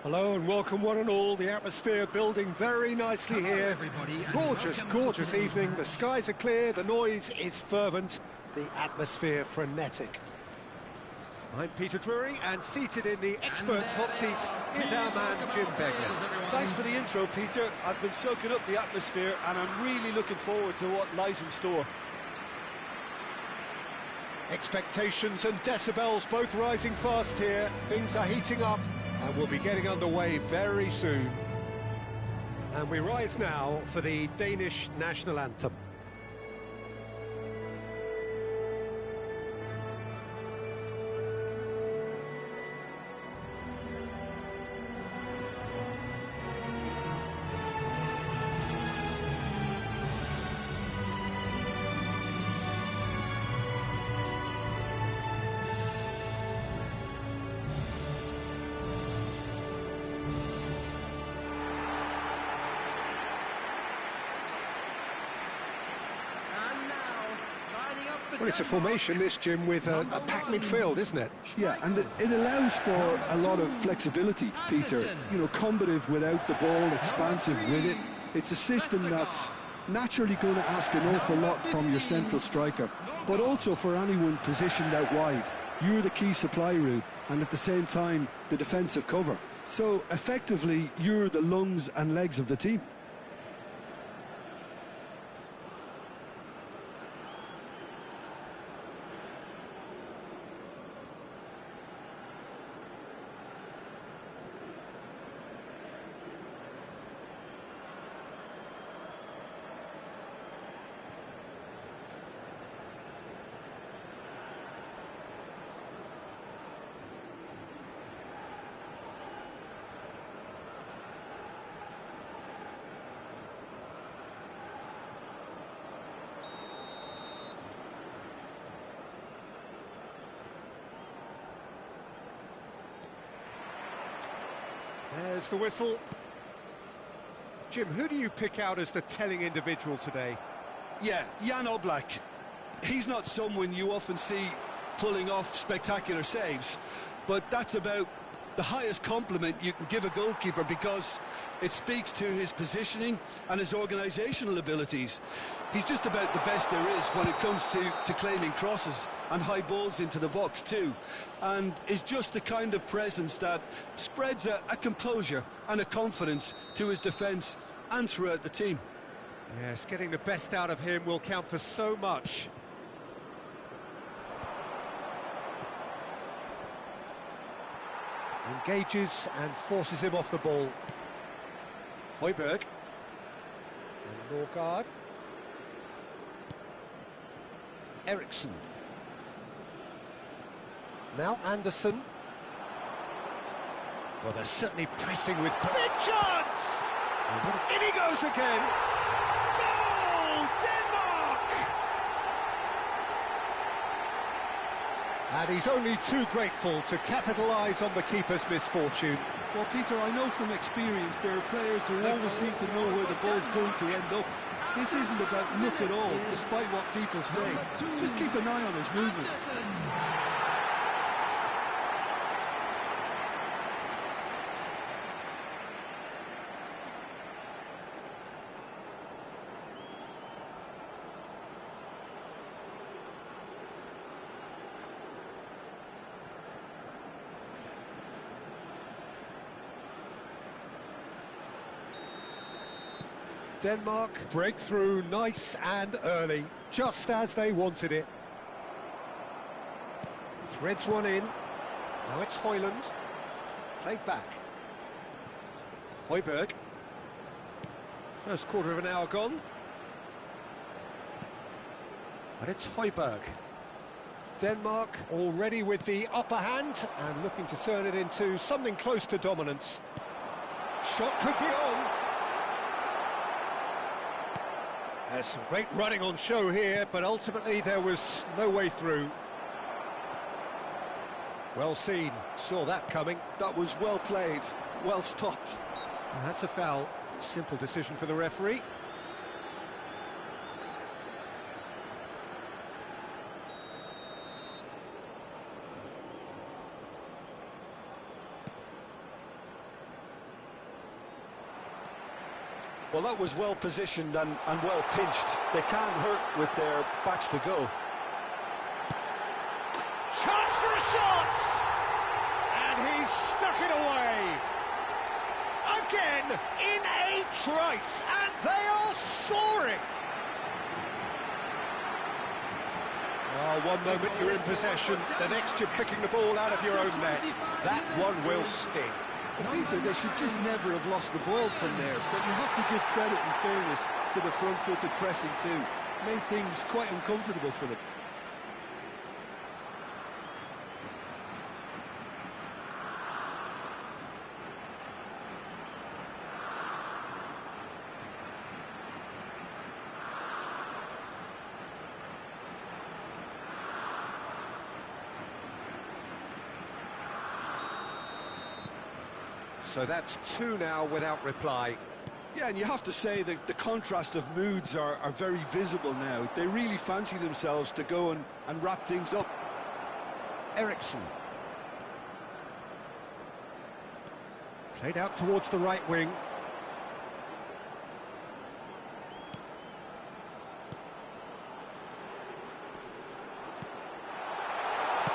Hello and welcome one and all. The atmosphere building very nicely here. Gorgeous, gorgeous evening. The skies are clear, the noise is fervent, the atmosphere frenetic. I'm Peter Drury, and seated in the experts' hot seat is our man Jim Begley. Thanks for the intro, Peter. I've been soaking up the atmosphere and I'm really looking forward to what lies in store. Expectations and decibels both rising fast here. Things are heating up and we'll be getting underway very soon. And we rise now for the Danish national anthem. Well, it's a formation, this, Jim, with a packed midfield, isn't it? Yeah, and it allows for a lot of flexibility, Peter. You know, combative without the ball, expansive with it. It's a system that's naturally going to ask an awful lot from your central striker, but also for anyone positioned out wide. You're the key supply route, and at the same time, the defensive cover. So, effectively, you're the lungs and legs of the team. There's the whistle. Jim, who do you pick out as the telling individual today? Yeah, Jan Oblak. He's not someone you often see pulling off spectacular saves, but that's about the highest compliment you can give a goalkeeper, because it speaks to his positioning and his organisational abilities. He's just about the best there is when it comes to claiming crosses and high balls into the box too, and is just the kind of presence that spreads a composure and a confidence to his defence and throughout the team. Yes, getting the best out of him will count for so much. Engages and forces him off the ball. Højbjerg. And Norgard. Eriksson. Now Anderson. Well, they're certainly pressing with... Big chance! In he goes again! Goal! Denmark! And he's only too grateful to capitalise on the keeper's misfortune. Well, Peter, I know from experience there are players who always seem to know where the ball's going to end up. This isn't about luck at all, despite what people say. Just keep an eye on his movement. Denmark break through nice and early, just as they wanted it. Threads one in. Now it's Højlund. Played back. Højbjerg. First quarter of an hour gone. But it's Højbjerg. Denmark already with the upper hand and looking to turn it into something close to dominance. Shot could be on. There's some great running on show here, but ultimately there was no way through. Well seen, saw that coming. That was well played, well stopped. And that's a foul. Simple decision for the referee. Well, that was well positioned and well pinched. They can't hurt with their backs to go. Chance for a shot! And he's stuck it away. Again, in a trice, and they are soaring. Oh, one moment you're in possession, the next you're picking the ball out of your own net. That one will sting. Peter, they should just never have lost the ball from there, but you have to give credit and fairness to the front-footed pressing too. Made things quite uncomfortable for them. So that's 2 now without reply. Yeah, and you have to say that the contrast of moods are very visible now. They really fancy themselves to go and wrap things up. Eriksson. Played out towards the right wing.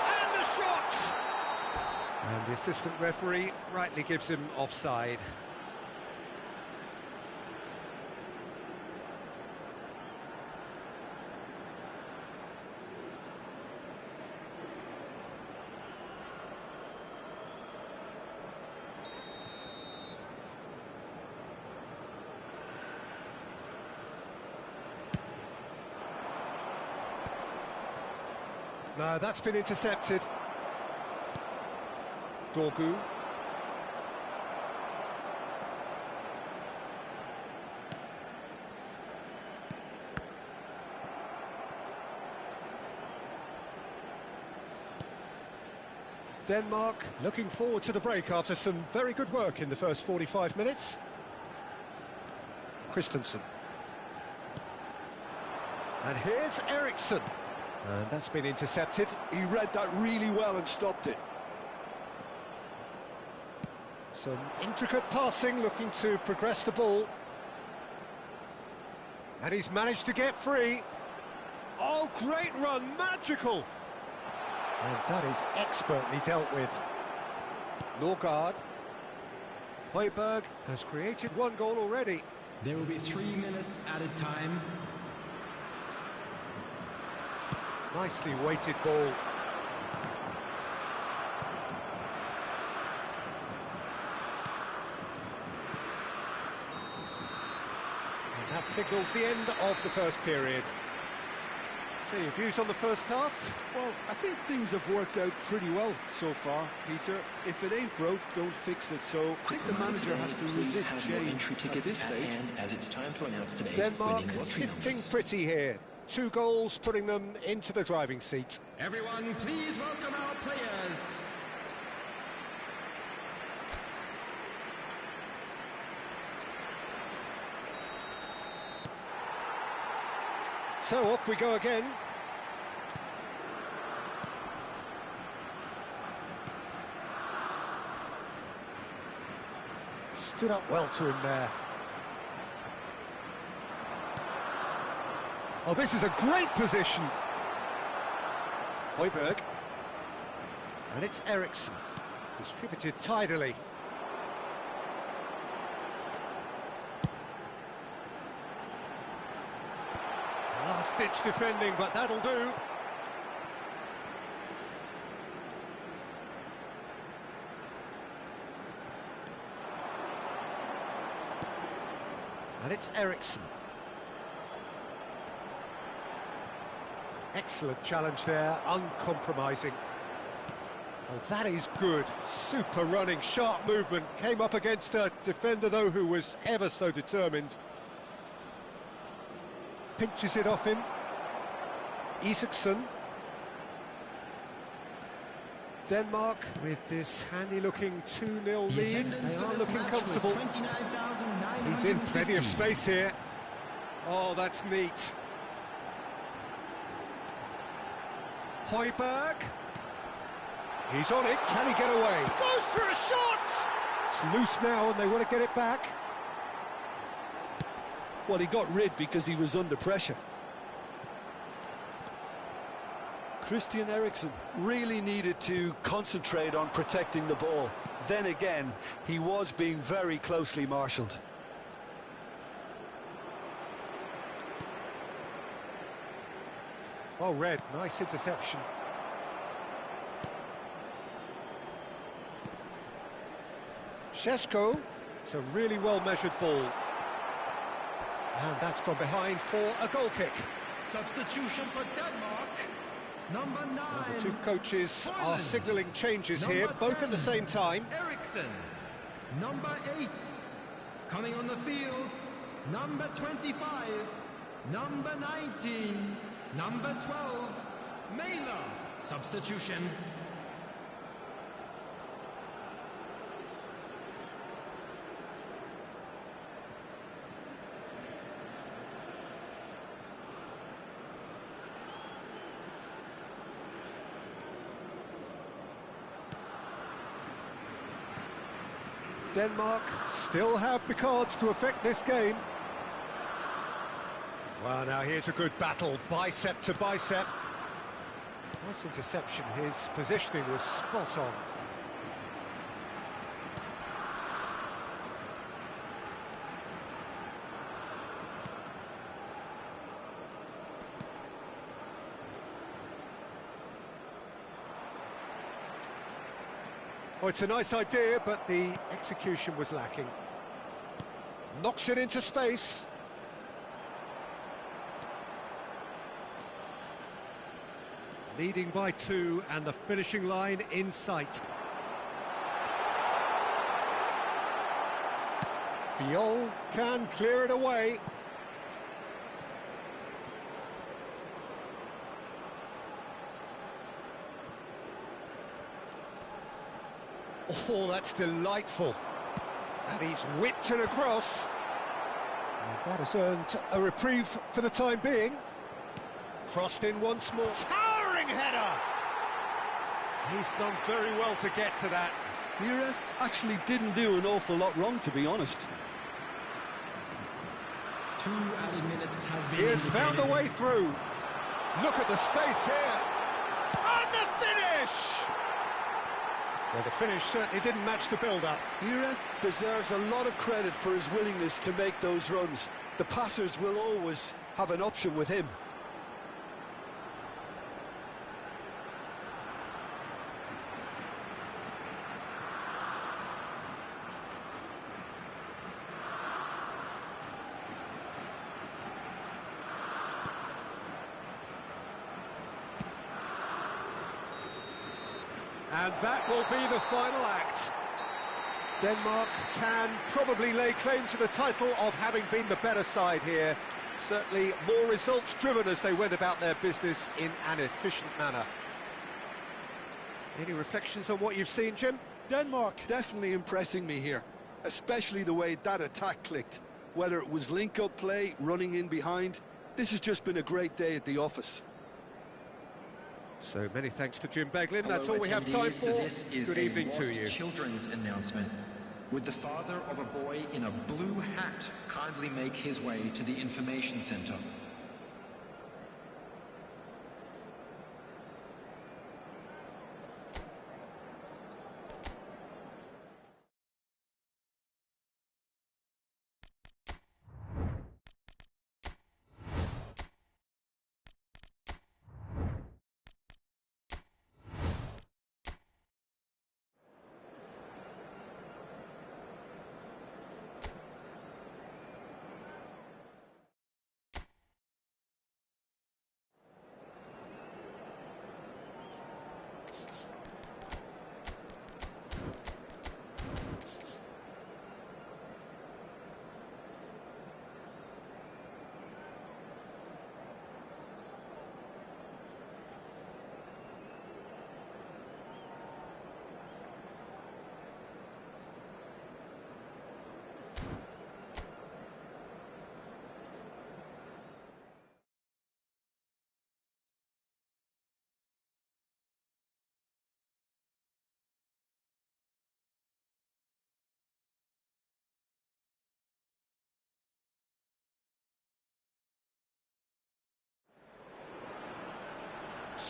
And the shot! And the assistant referee rightly gives him offside. No, that's been intercepted. Dorgu. Denmark looking forward to the break after some very good work in the first 45 minutes. Christensen. And here's Eriksson. And that's been intercepted. He read that really well and stopped it. Some intricate passing, looking to progress the ball. And he's managed to get free. Oh, great run, magical! And that is expertly dealt with. Norgard. Højbjerg has created 1 goal already. There will be 3 minutes added time. Nicely weighted ball. And that signals the end of the first period. So your views on the first half? Well, I think things have worked out pretty well so far, Peter. If it ain't broke, don't fix it. So I think the manager has to resist change at this stage. As it's time to announce today's Denmark winning lottery sitting numbers. pretty here. 2 goals putting them into the driving seat. Everyone, please welcome our players. So off we go again. Stood up well to him there. Oh, this is a great position. Højbjerg. And it's Eriksson. Distributed tidily. Last-ditch defending, but that'll do. And it's Eriksson. Excellent challenge there, uncompromising. Oh, that is good. Super running, sharp movement. Came up against a defender, though, who was ever so determined. Pinches it off him. Isaksson. Denmark with this handy-looking 2-0 lead. They are looking comfortable. He's in plenty of space here. Oh, that's neat. Højbjerg. He's on it. Can he get away? Goes for a shot! It's loose now and they want to get it back. Well, he got rid because he was under pressure. Christian Eriksen really needed to concentrate on protecting the ball. Then again, he was being very closely marshalled. Oh, Red, nice interception. Šeško, it's a really well-measured ball. And that's gone behind for a goal kick. Substitution for Denmark. Number 9. Well, the two coaches are Finland. signalling changes Number here, both 10, at the same time. Eriksen. Number 8. Coming on the field. Number 25. Number 19. Number 12. Mailer. Substitution. Denmark still have the cards to affect this game. Well, now here's a good battle, bicep to bicep. Nice interception, his positioning was spot on. Oh, it's a nice idea, but the execution was lacking. Knocks it into space. Leading by 2 and the finishing line in sight. Biol can clear it away. Oh, that's delightful. And he's whipped it across. And that has earned a reprieve for the time being. Crossed in once more. Towering header! He's done very well to get to that. The ref actually didn't do an awful lot wrong, to be honest. 2 added minutes has been He has indicated. found a way through. Look at the space here. And the finish! Well, the finish certainly didn't match the build-up. Ira deserves a lot of credit for his willingness to make those runs. The passers will always have an option with him. And that will be the final act. Denmark can probably lay claim to the title of having been the better side here. Certainly more results driven as they went about their business in an efficient manner. Any reflections on what you've seen, Jim? Denmark definitely impressing me here, especially the way that attack clicked. Whether it was link-up play, running in behind, this has just been a great day at the office. So many thanks to Jim Beglin. Hello, That's all we have time attendees. for. This is Good a evening to Lost you. Children's announcement. Would the father of a boy in a blue hat kindly make his way to the information center?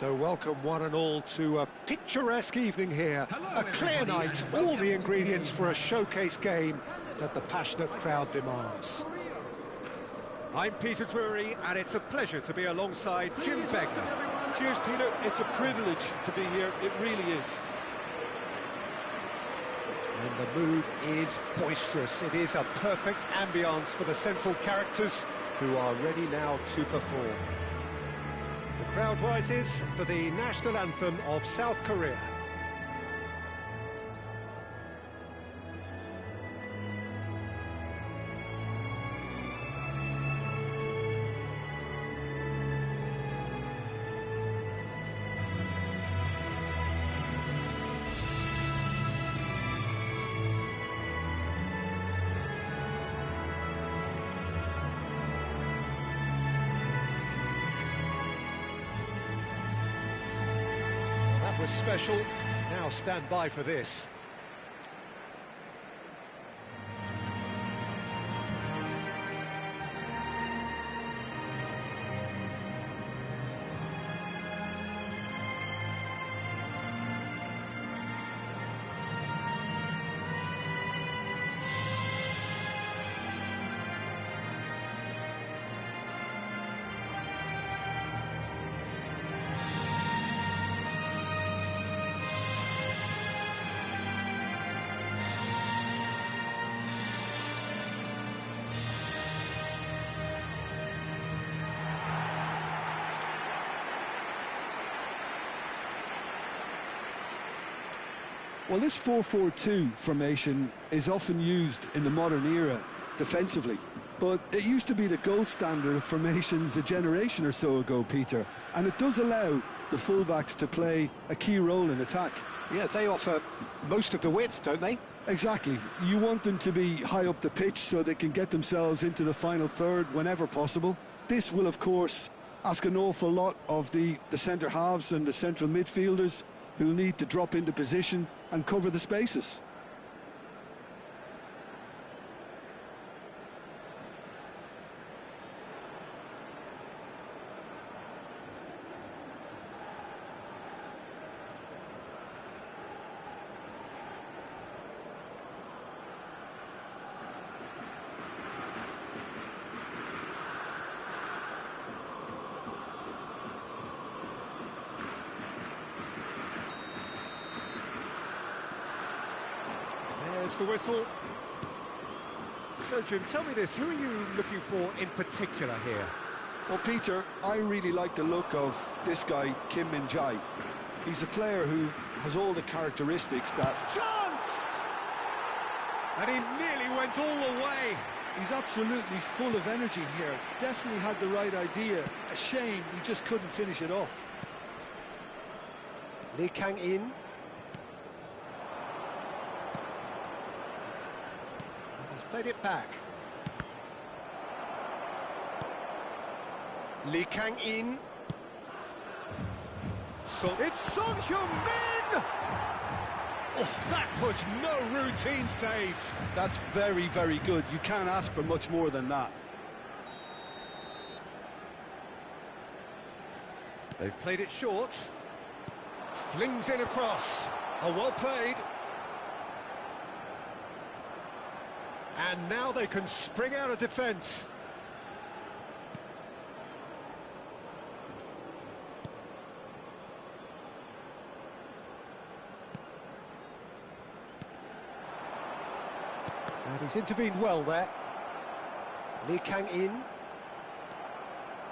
So welcome one and all to a picturesque evening here. A clear night, all the ingredients for a showcase game that the passionate crowd demands. I'm Peter Drury, and it's a pleasure to be alongside Jim Begley. Cheers, Peter. It's a privilege to be here. It really is. And the mood is boisterous. It is a perfect ambience for the central characters who are ready now to perform. The crowd rises for the national anthem of South Korea. Was special. Now stand by for this. Well, this 4-4-2 formation is often used in the modern era defensively, but it used to be the gold standard of formations a generation or so ago, Peter, and it does allow the fullbacks to play a key role in attack. Yeah, they offer most of the width, don't they? Exactly. You want them to be high up the pitch so they can get themselves into the final third whenever possible. This will, of course, ask an awful lot of the centre halves and the central midfielders, who'll need to drop into position and cover the spaces. There's the whistle. So, Jim, tell me this, who are you looking for in particular here? Well, Peter, I really like the look of this guy, Kim Min-jae. He's a player who has all the characteristics that... Chance! And he nearly went all the way. He's absolutely full of energy here. Definitely had the right idea. A shame he just couldn't finish it off. Lee Kang-in. Played it back. Lee Kang-in. It's Son Heung-min! Oh, that was no routine save. That's very, very good. You can't ask for much more than that. They've played it short. Flings in across. Oh, well played. And now they can spring out of defence. And he's intervened well there. Lee Kang-in.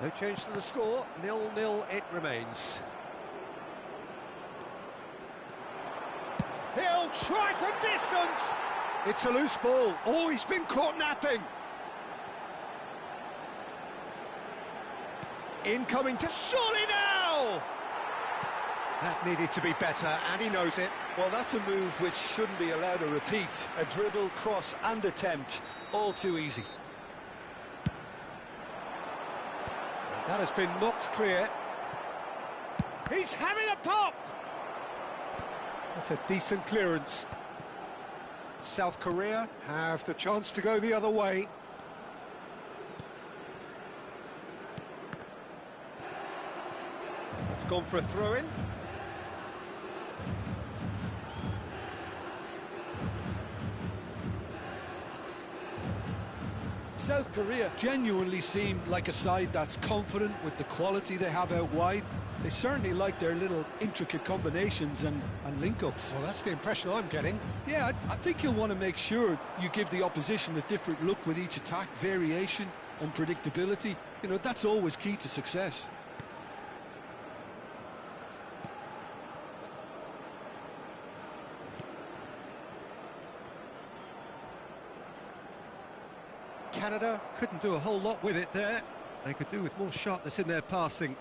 No change to the score. 0-0 it remains. He'll try from distance! It's a loose ball. Oh, he's been caught napping. Incoming to surely now! That needed to be better, and he knows it. Well, that's a move which shouldn't be allowed to repeat. A dribble, cross and attempt. All too easy. That has been knocked clear. He's having a pop! That's a decent clearance. South Korea have the chance to go the other way. gone for a throw-in. South Korea genuinely seem like a side that's confident with the quality they have out wide. They certainly like their little intricate combinations and link-ups. Well, that's the impression I'm getting. Yeah, I think you'll want to make sure you give the opposition a different look with each attack, variation, unpredictability. You know, that's always key to success. Canada couldn't do a whole lot with it there. They could do with more sharpness in their passing.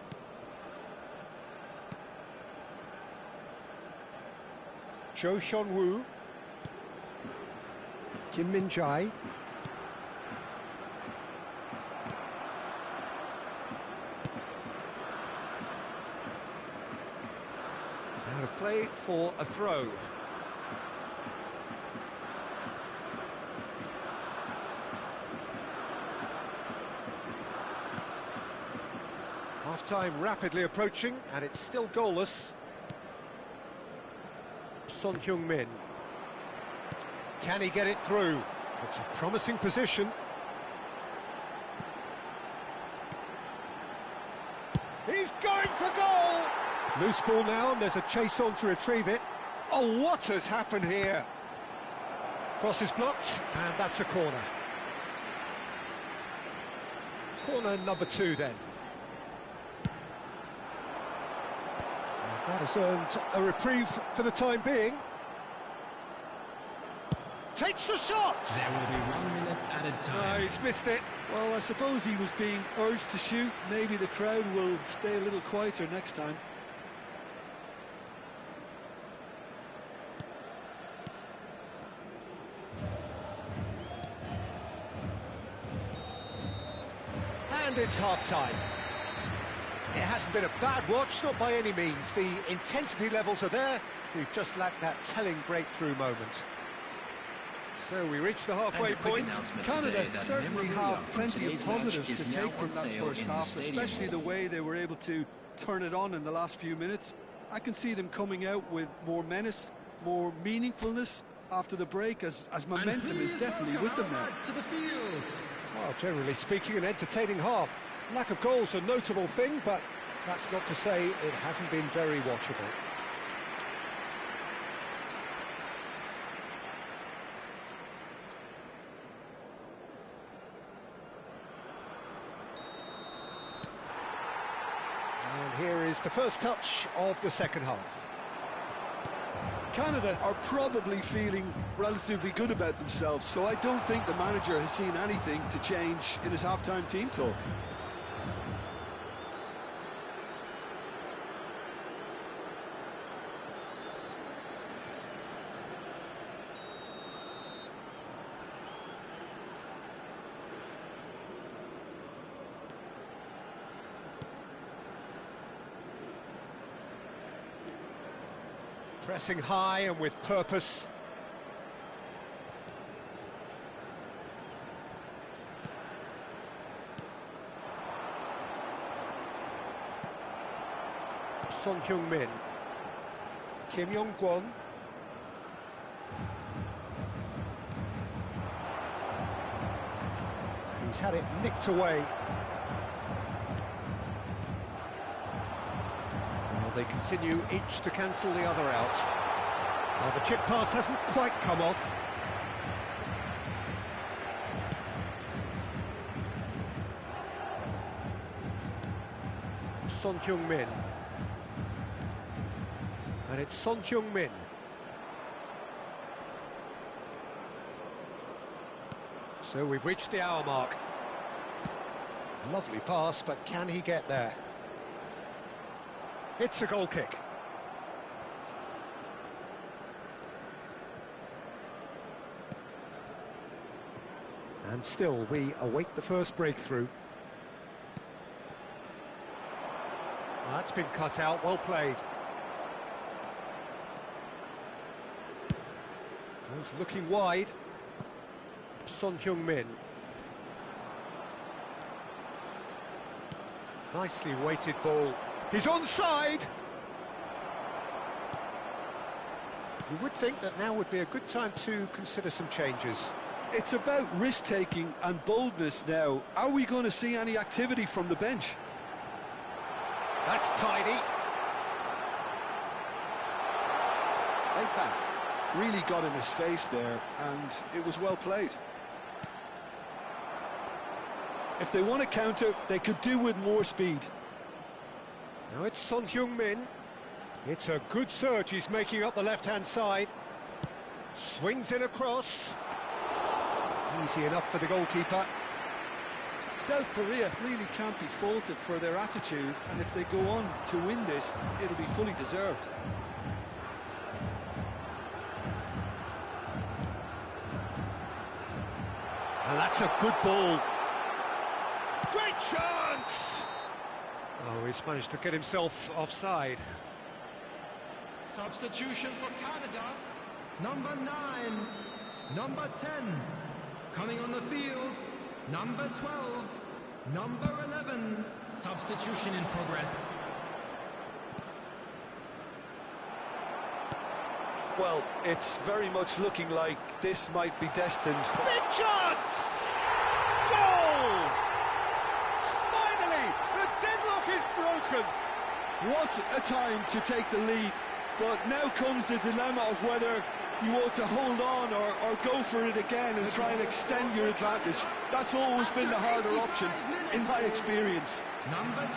Cho Hyun-woo, Kim Min-jae, out of play for a throw. Half-time rapidly approaching, and it's still goalless. Son Heung-min. Can he get it through? It's a promising position. He's going for goal! Loose ball now, and there's a chase on to retrieve it. Oh, what has happened here? Cross is blocked, and that's a corner. Corner number 2 then. That has earned a reprieve for the time being. Takes the shot! There will be 1 minute added time. No, he's missed it. Well, I suppose he was being urged to shoot. Maybe the crowd will stay a little quieter next time. And it's half-time. It hasn't been a bad watch, not by any means. The intensity levels are there. We've just lacked that telling breakthrough moment. So we reach the halfway point. Canada certainly have plenty of positives to take from that first half, especially the way they were able to turn it on in the last few minutes. I can see them coming out with more menace, more meaningfulness after the break, as momentum is definitely with them now. Well, generally speaking, an entertaining half. Lack of goals a notable thing, but that's not to say it hasn't been very watchable. And here is the first touch of the second half. Canada are probably feeling relatively good about themselves, so I don't think the manager has seen anything to change in his half-time team talk. Pressing high and with purpose. Son Heung-min. Kim Yong-kwon. He's had it nicked away. They continue each to cancel the other out. Well, the chip pass hasn't quite come off. Son Heung-min. And it's Son Heung-min. So we've reached the hour mark. Lovely pass, but can he get there? It's a goal kick. And still, we await the first breakthrough. That's been cut out, well played. Goes looking wide. Son Heung-min. Nicely weighted ball. He's onside. You would think that now would be a good time to consider some changes. It's about risk-taking and boldness now. Are we going to see any activity from the bench? That's tidy. Played back. Really got in his face there, and it was well played. If they want to counter, they could do with more speed. Now it's Son Heung-min. It's a good surge he's making up the left-hand side. Swings in across. Easy enough for the goalkeeper. South Korea really can't be faulted for their attitude, and if they go on to win this, it'll be fully deserved. And that's a good ball. Great chance! Oh, he's managed to get himself offside. Substitution for Canada. Number 9, number 10. Coming on the field, number 12, number 11. Substitution in progress. Well, it's very much looking like this might be destined for... Big chance! Goal! Finally, the deadlock is broken. What a time to take the lead. But now comes the dilemma of whether you ought to hold on or go for it again and try and extend your advantage. That's always been the harder option, in my experience. Number 12.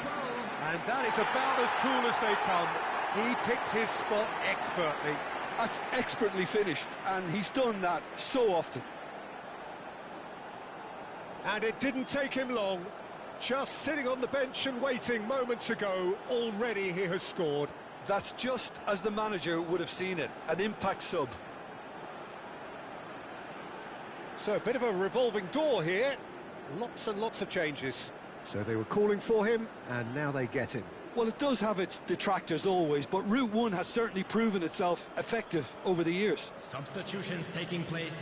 And that is about as cool as they come. He picked his spot expertly. That's expertly finished, and he's done that so often. And it didn't take him long. Just sitting on the bench and waiting moments ago, already he has scored. That's just as the manager would have seen it, an impact sub. So a bit of a revolving door here. Lots and lots of changes. So they were calling for him, and now they get him. Well, it does have its detractors always, but Route 1 has certainly proven itself effective over the years. Substitutions taking place.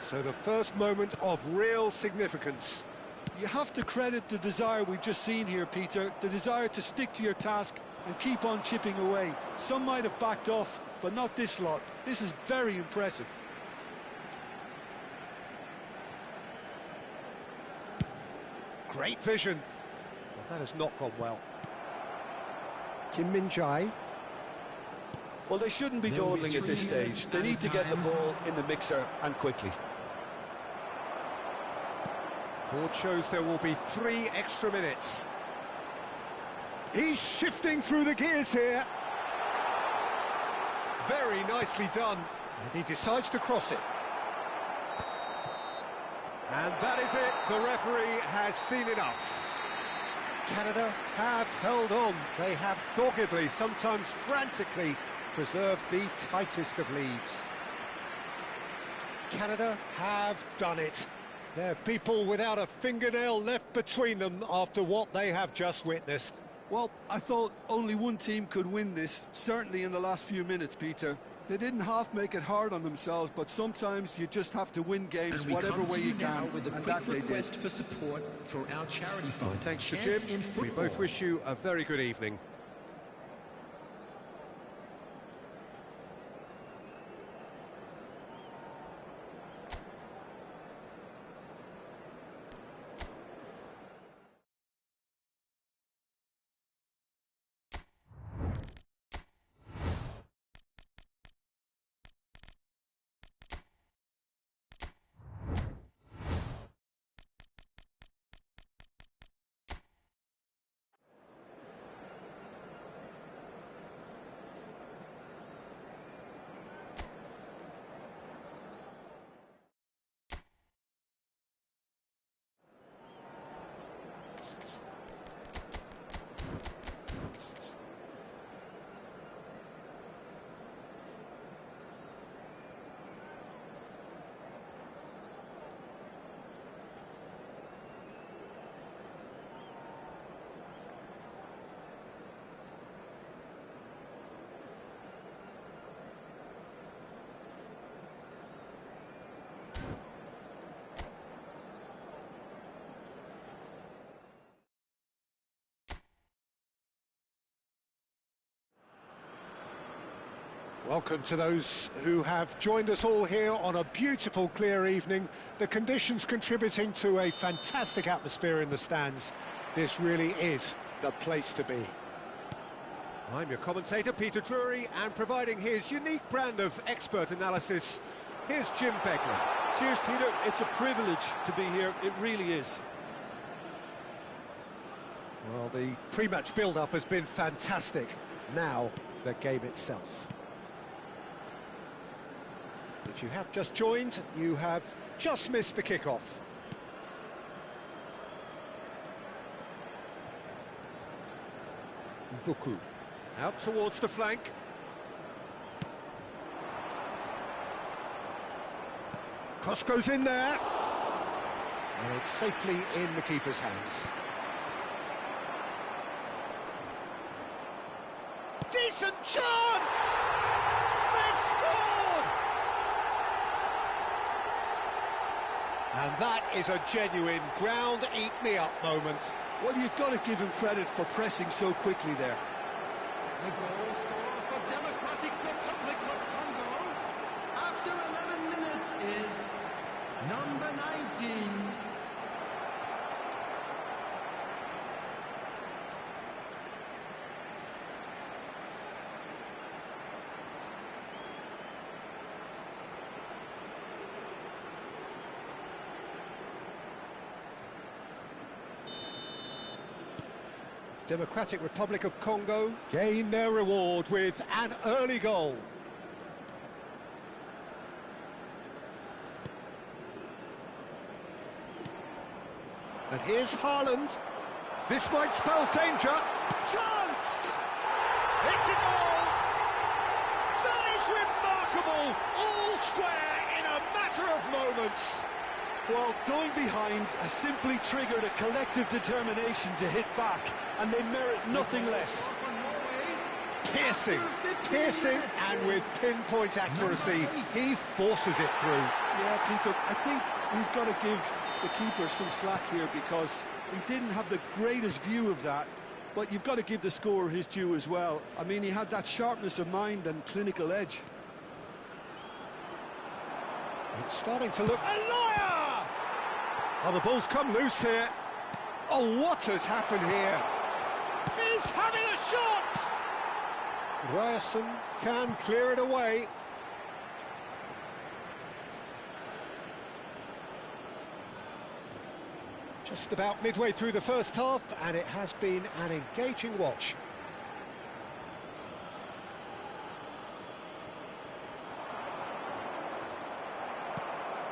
So the first moment of real significance. You have to credit the desire we've just seen here, Peter, the desire to stick to your task and keep on chipping away. Some might have backed off, but not this lot. This is very impressive. Great vision. Well, that has not gone well. Kim Min-jae. Well, they shouldn't be dawdling at this stage. They need to get the ball in the mixer and quickly. Board shows there will be 3 extra minutes. He's shifting through the gears here. Very nicely done. And he decides to cross it. And that is it. The referee has seen enough. Canada have held on. They have doggedly, sometimes frantically, preserved the tightest of leads. Canada have done it. They're people without a fingernail left between them after what they have just witnessed. Well, I thought only one team could win this, certainly in the last few minutes, Peter. They didn't half make it hard on themselves, but sometimes you just have to win games whatever way you can, and that they did. For support for our charity fund. Well, thanks to Jim. We both wish you a very good evening. Welcome to those who have joined us all here on a beautiful, clear evening. The conditions contributing to a fantastic atmosphere in the stands. This really is the place to be. I'm your commentator, Peter Drury, and providing his unique brand of expert analysis, here's Jim Beglin. Cheers, Peter. It's a privilege to be here. It really is. Well, the pre-match build-up has been fantastic. Now, the game itself. If you have just joined, you have just missed the kickoff. Buku out towards the flank. Cross goes in there. And it's safely in the keeper's hands. Decent chance! They've scored! And that is a genuine ground-eat-me-up moment. Well, you've got to give him credit for pressing so quickly there. The goal scorer for Democratic Republic of Congo after 11 minutes is number 19. Democratic Republic of Congo gain their reward with an early goal. And here's Haaland. This might spell danger. Chance! It's a goal! That is remarkable! All square in a matter of moments. Well, going behind has simply triggered a collective determination to hit back, and they merit nothing less. Piercing, and with pinpoint accuracy, he forces it through. Yeah, Peter, I think we've got to give the keeper some slack here because he didn't have the greatest view of that, but you've got to give the scorer his due as well. I mean, he had that sharpness of mind and clinical edge. It's starting to look... A liar! Oh, the ball's come loose here. Oh, what has happened here? He's having a shot! Ryerson can clear it away. Just about midway through the first half, and it has been an engaging watch.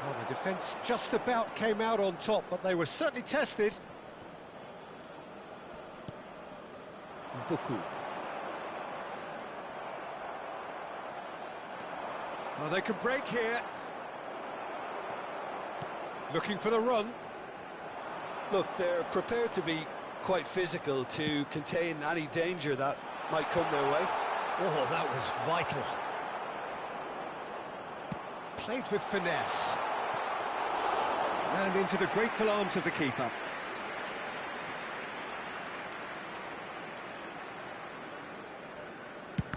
Well, the defence just about came out on top, but they were certainly tested. Buku. Well, they could break here. Looking for the run. Look, they're prepared to be quite physical to contain any danger that might come their way. Oh, that was vital. Played with finesse. And into the grateful arms of the keeper.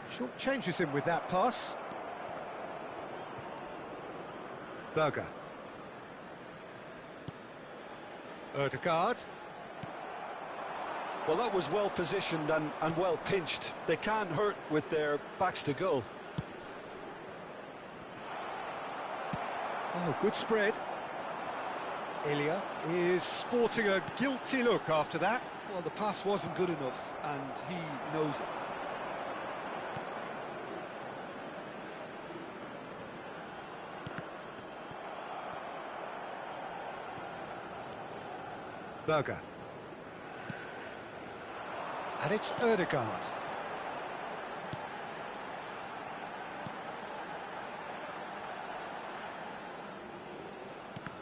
Short changes him with that pass. Berger. Ødegaard. Well, that was well positioned and well pinched. They can't hurt with their backs to goal. Oh, good spread. Ilya is sporting a guilty look after that. Well, the pass wasn't good enough, and he knows it. Berger. And it's Ødegaard.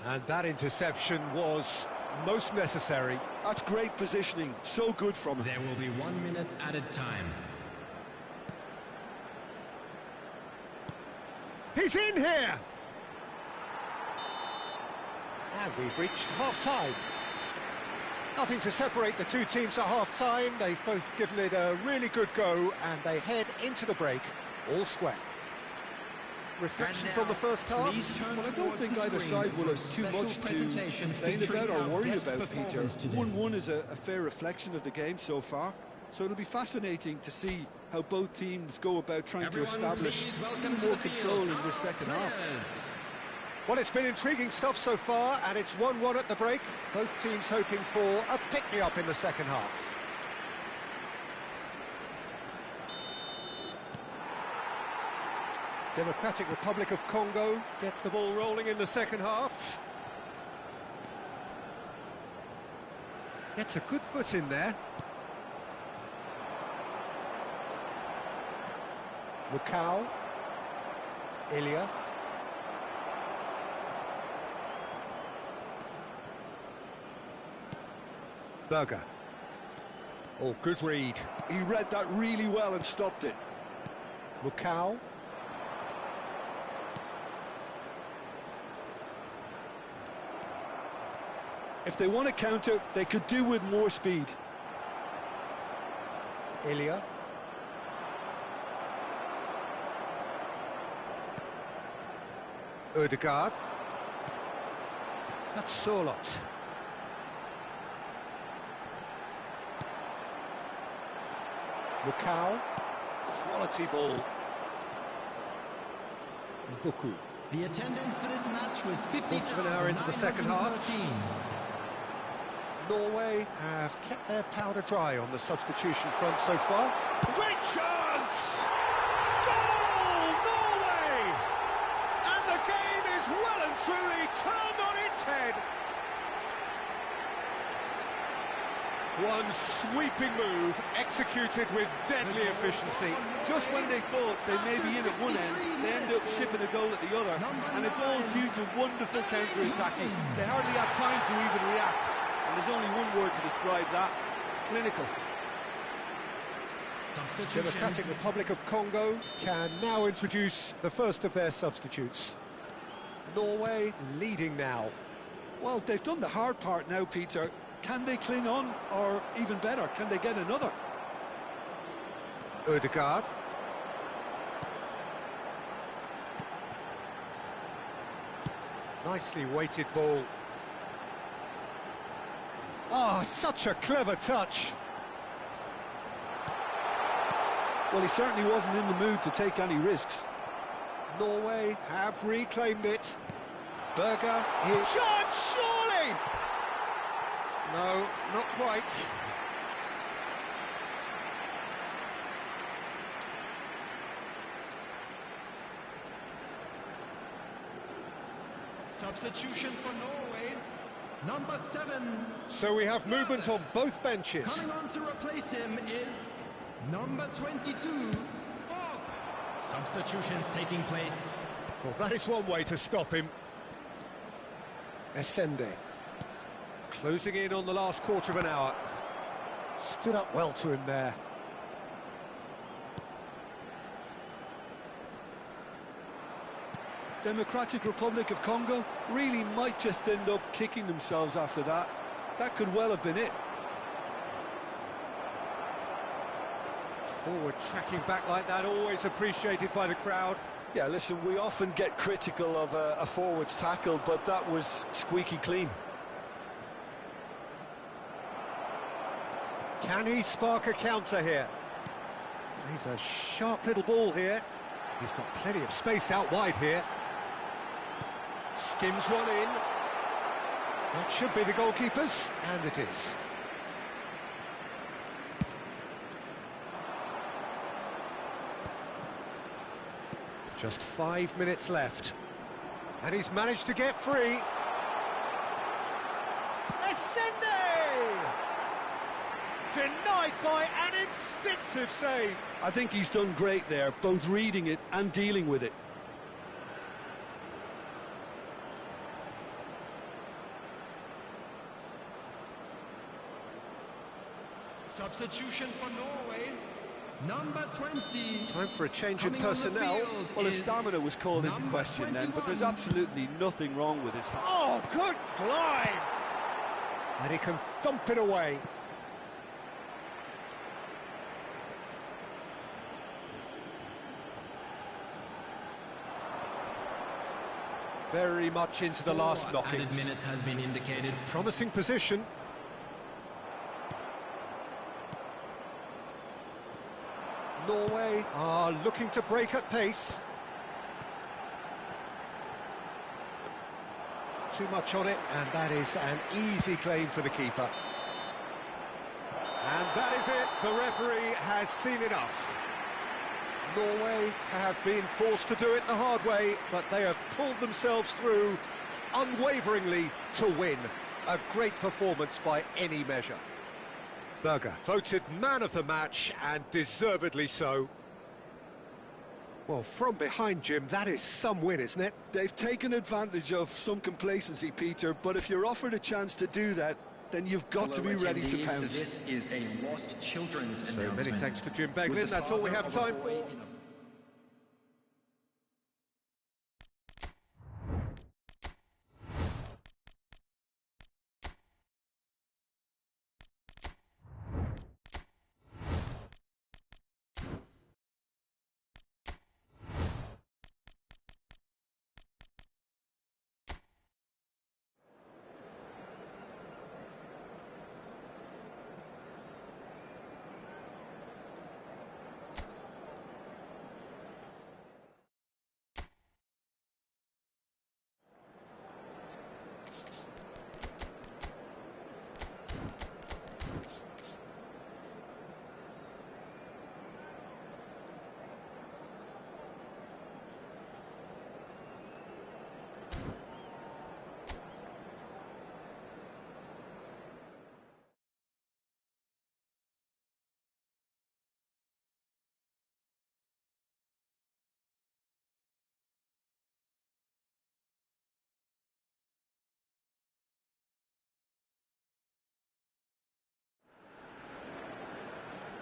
And that interception was most necessary. That's great positioning, so good from him. There will be 1 minute added time. He's in here! And we've reached half-time. Nothing to separate the two teams at half-time. They've both given it a really good go, and they head into the break all square. reflections on the first half? Well, I don't think either side will have too much to complain about or worry about, Peter. 1-1 is a fair reflection of the game so far, so it'll be fascinating to see how both teams go about trying to establish more control in this second half. Well, it's been intriguing stuff so far, and it's 1-1 at the break. Both teams hoping for a pick-me-up in the second half. Democratic Republic of Congo get the ball rolling in the second half. Gets a good foot in there. Mukau. Ilya. Berger. Oh, good read. He read that really well and stopped it. Mukau. If they want to counter, they could do with more speed. Ilya. Ødegaard. That's Sorlot. Mukau. Quality ball. Buku. The attendance for this match was 50,000. Quarter of an hour into the second half. Norway have kept their powder dry on the substitution front so far. Great chance! Goal, Norway! And the game is well and truly turned on its head. One sweeping move, executed with deadly efficiency. Just when they thought they may be in at one end, they end up shipping a goal at the other, and it's all due to wonderful counter-attacking. They hardly had time to even react. And there's only one word to describe that: clinical. Democratic Republic of Congo can now introduce the first of their substitutes. Norway leading now. Well, they've done the hard part now, Peter. Can they cling on, or even better, can they get another? Ødegaard. Nicely weighted ball. Oh, such a clever touch. Well, he certainly wasn't in the mood to take any risks. Norway have reclaimed it. Berger, his shot, surely! No, not quite. Substitution for Norway, number 7. So we have movement on both benches. Coming on to replace him is number 22. Oh, substitutions taking place. Well, that is one way to stop him. Essende. Closing in on the last quarter of an hour. Stood up well to him there. Democratic Republic of Congo really might just end up kicking themselves after that. That could well have been it. Forward tracking back like that, always appreciated by the crowd. Yeah, listen, we often get critical of a forward's tackle, but that was squeaky clean. Can he spark a counter here? He's a sharp little ball here. He's got plenty of space out wide here. Skims one in. That should be the goalkeeper's, and it is. Just 5 minutes left. And he's managed to get free. Essende! Denied by an instinctive save. I think he's done great there, both reading it and dealing with it. Substitution for Norway, number 20. Time for a change in personnel. Well, his stamina was called into question then, but there's absolutely nothing wrong with his... Oh, good climb! And he can thump it away. Very much into the last knockings. Minutes has been indicated. Promising position. Norway are looking to break at pace. Too much on it, and that is an easy claim for the keeper. And that is it. The referee has seen enough. Norway have been forced to do it the hard way, but they have pulled themselves through unwaveringly to win. A great performance by any measure. Berger, voted man of the match, and deservedly so. Well, from behind, Jim, that is some win, isn't it? They've taken advantage of some complacency, Peter, but if you're offered a chance to do that, then you've got to be ready to pounce. This is a lost children's So announcement. many thanks to Jim Beglin. That's all we have time for.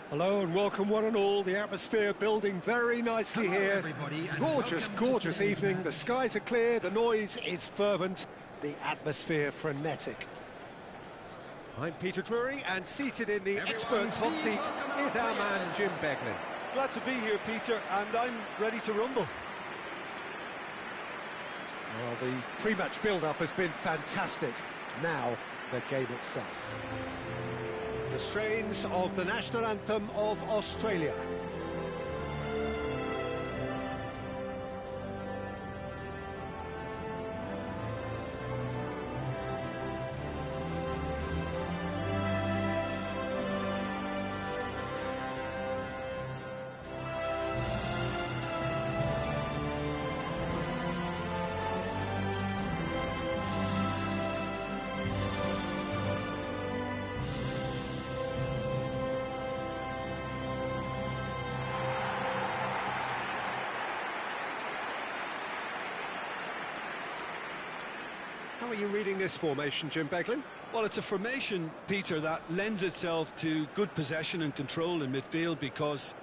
Hello and welcome one and all. The atmosphere building very nicely here. Gorgeous, gorgeous evening. The skies are clear, the noise is fervent, the atmosphere frenetic. I'm Peter Drury, and seated in the experts' hot seat is our man Jim Beglin. Glad to be here, Peter, and I'm ready to rumble. Well, the pre-match build-up has been fantastic. Now, the game itself. The strains of the national anthem of Australia. How are you reading this formation, Jim Beglin? Well, it's a formation, Peter, that lends itself to good possession and control in midfield because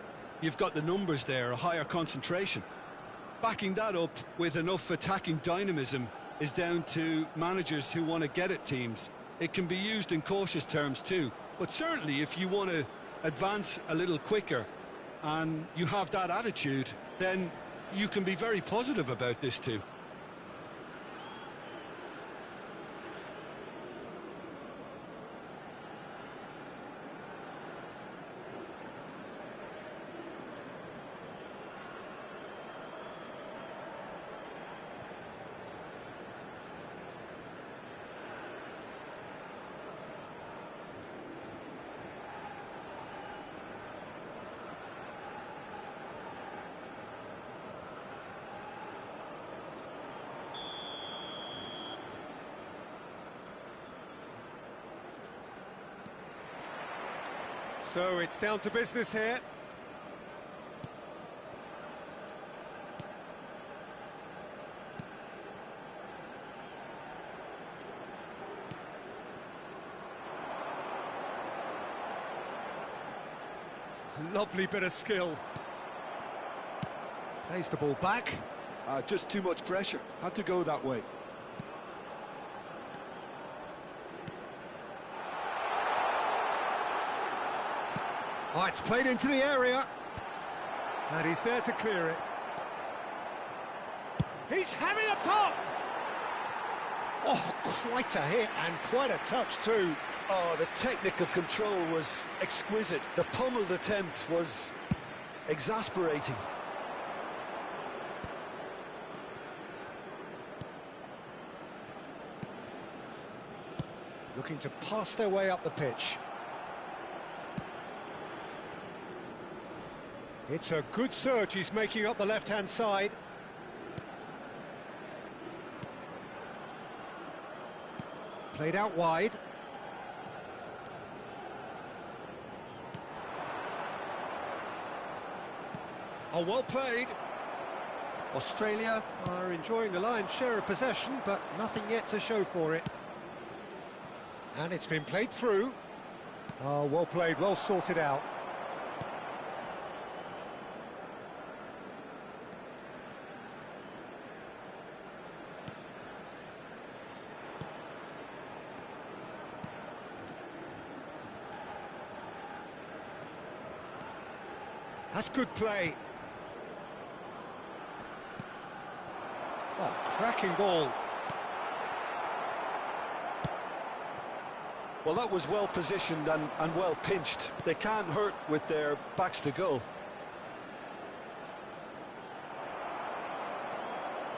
you've got the numbers there, a higher concentration. Backing that up with enough attacking dynamism is down to managers who want to get at teams. It can be used in cautious terms too, but certainly if you want to advance a little quicker and you have that attitude, then you can be very positive about this too. So it's down to business here. Lovely bit of skill. Plays the ball back. Just too much pressure. Had to go that way. Oh, it's played into the area. And he's there to clear it. He's having a pop! Oh, quite a hit and quite a touch too. Oh, the technical control was exquisite. The pummeled attempt was exasperating. Looking to pass their way up the pitch. It's a good surge he's making up the left-hand side. Played out wide. Oh, well played. Australia are enjoying the lion's share of possession, but nothing yet to show for it. And it's been played through. Oh, well played, well sorted out. That's good play. Oh, cracking ball. Well, that was well positioned and well pinched. They can't hurt with their backs to goal.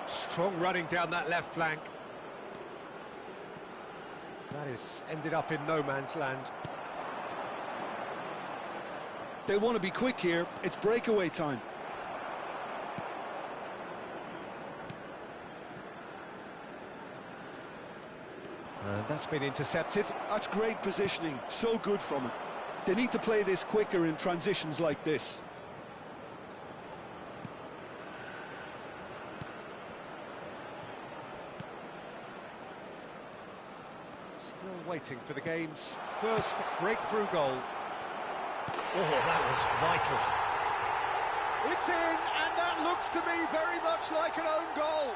Strong running down that left flank. That is ended up in no man's land. They want to be quick here. It's breakaway time. And that's been intercepted. That's great positioning. So good from him. They need to play this quicker in transitions like this. Still waiting for the game's first breakthrough goal. Oh, that was vital. It's in, and that looks to me very much like an own goal.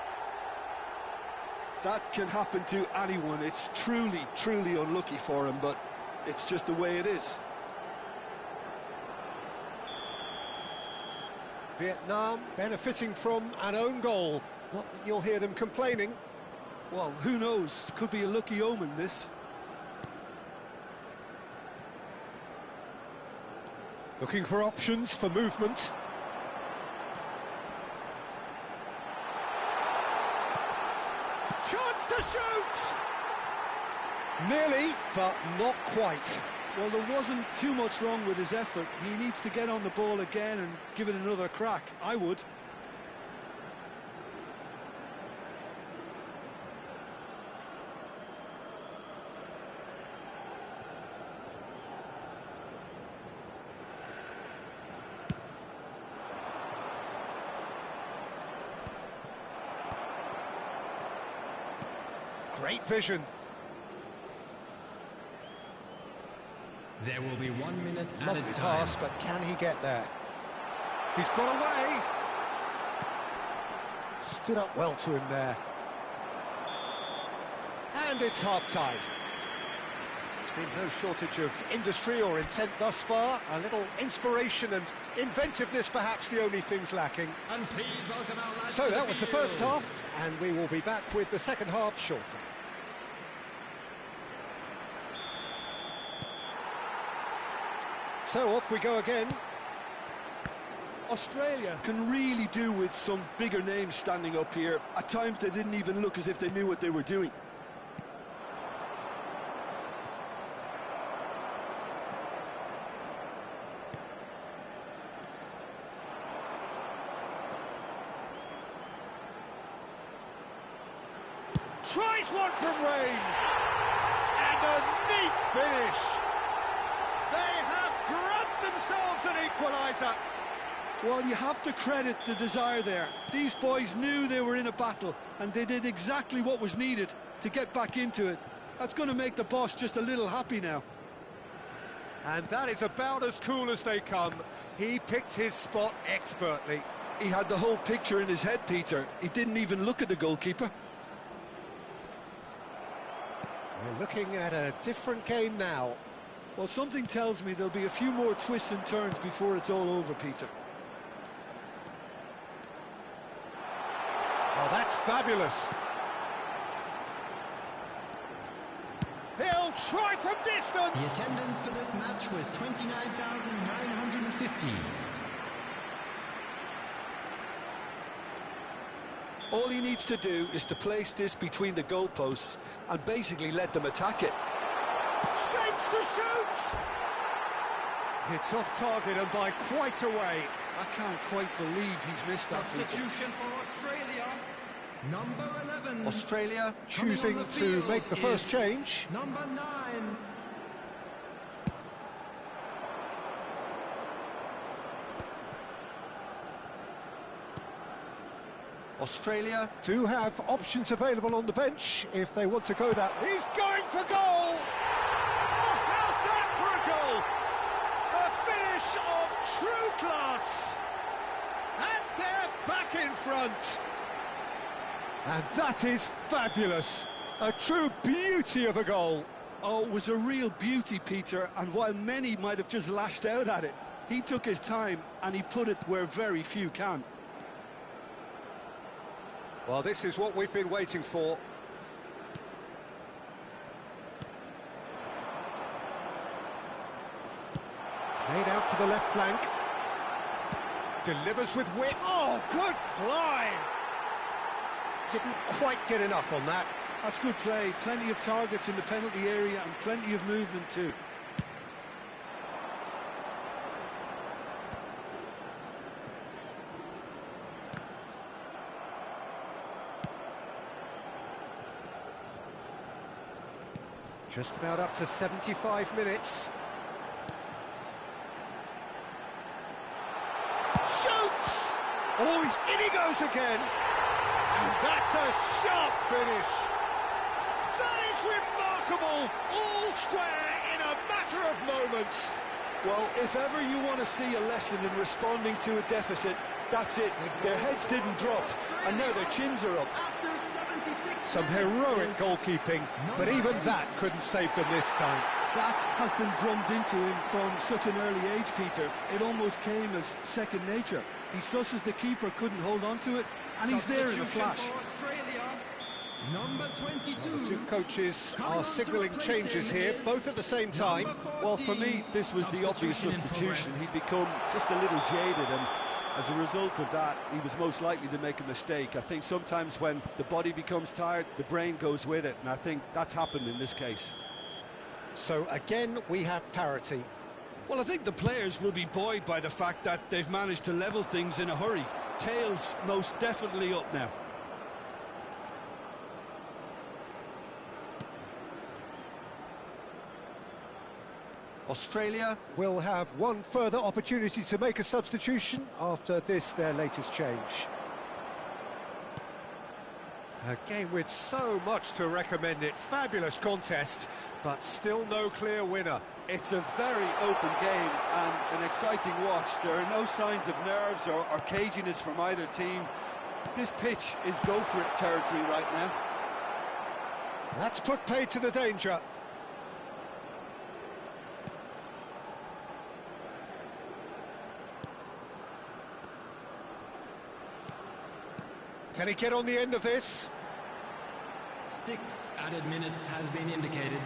That can happen to anyone. It's truly, truly unlucky for him, but it's just the way it is. Vietnam benefiting from an own goal. Not that you'll hear them complaining. Well, who knows? Could be a lucky omen, this. Looking for options for movement. Chance to shoot! Nearly, but not quite. Well, there wasn't too much wrong with his effort. He needs to get on the ball again and give it another crack. I would. Great vision. There will be 1 minute Lovely added time. pass, but can he get there? He's got away. Stood up well to him there. And it's half-time. There's been no shortage of industry or intent thus far. A little inspiration and inventiveness, perhaps the only things lacking. And please welcome our lads So to that the was the field. first half, and we will be back with the second half shortly. So off we go again. Australia can really do with some bigger names standing up here. At times they didn't even look as if they knew what they were doing. Tries one from range. And a neat finish. They have grabbed themselves an equaliser. Well, you have to credit the desire there. These boys knew they were in a battle, and they did exactly what was needed to get back into it. That's going to make the boss just a little happy now. And that is about as cool as they come. He picked his spot expertly. He had the whole picture in his head, Peter. He didn't even look at the goalkeeper. We're looking at a different game now. Well, something tells me there'll be a few more twists and turns before it's all over, Peter. Oh, that's fabulous. They'll try from distance. The attendance for this match was 29,950. All he needs to do is to place this between the goalposts and basically let them attack it. Shapes to shoot! It's off target and by quite a way. I can't quite believe he's missed that. Substitution for Australia. Number 11. Australia choosing to make the first change. Number 9. Australia do have options available on the bench if they want to go that. He's going for goal! Oh, how's that for a goal? A finish of true class! And they're back in front. And that is fabulous. A true beauty of a goal. Oh, it was a real beauty, Peter, and while many might have just lashed out at it, he took his time and he put it where very few can. Well, this is what we've been waiting for. Played out to the left flank. Delivers with whip. Oh, good climb! Didn't quite get enough on that. That's good play. Plenty of targets in the penalty area and plenty of movement too. Just about up to 75 minutes. Shoots! Oh, in he goes again! And that's a sharp finish! That is remarkable! All square in a matter of moments! Well, if ever you want to see a lesson in responding to a deficit, that's it. Their heads didn't drop, and now their chins are up. Some heroic goalkeeping, but even that couldn't save them this time. That has been drummed into him from such an early age, Peter. It almost came as second nature. He susses the keeper couldn't hold on to it, and he's there in a flash. Number 22. Two coaches are signalling changes here, both at the same time. Well, for me, this was the obvious substitution. He'd become just a little jaded, and as a result of that, he was most likely to make a mistake. I think sometimes when the body becomes tired, the brain goes with it, and I think that's happened in this case. So again, we have parity. Well, I think the players will be buoyed by the fact that they've managed to level things in a hurry. Tails most definitely up now. Australia will have one further opportunity to make a substitution after this, their latest change. A game with so much to recommend it. Fabulous contest, but still no clear winner. It's a very open game and an exciting watch. There are no signs of nerves or caginess from either team. This pitch is go-for-it territory right now. That's put paid to the danger. Can he get on the end of this? 6 added minutes has been indicated.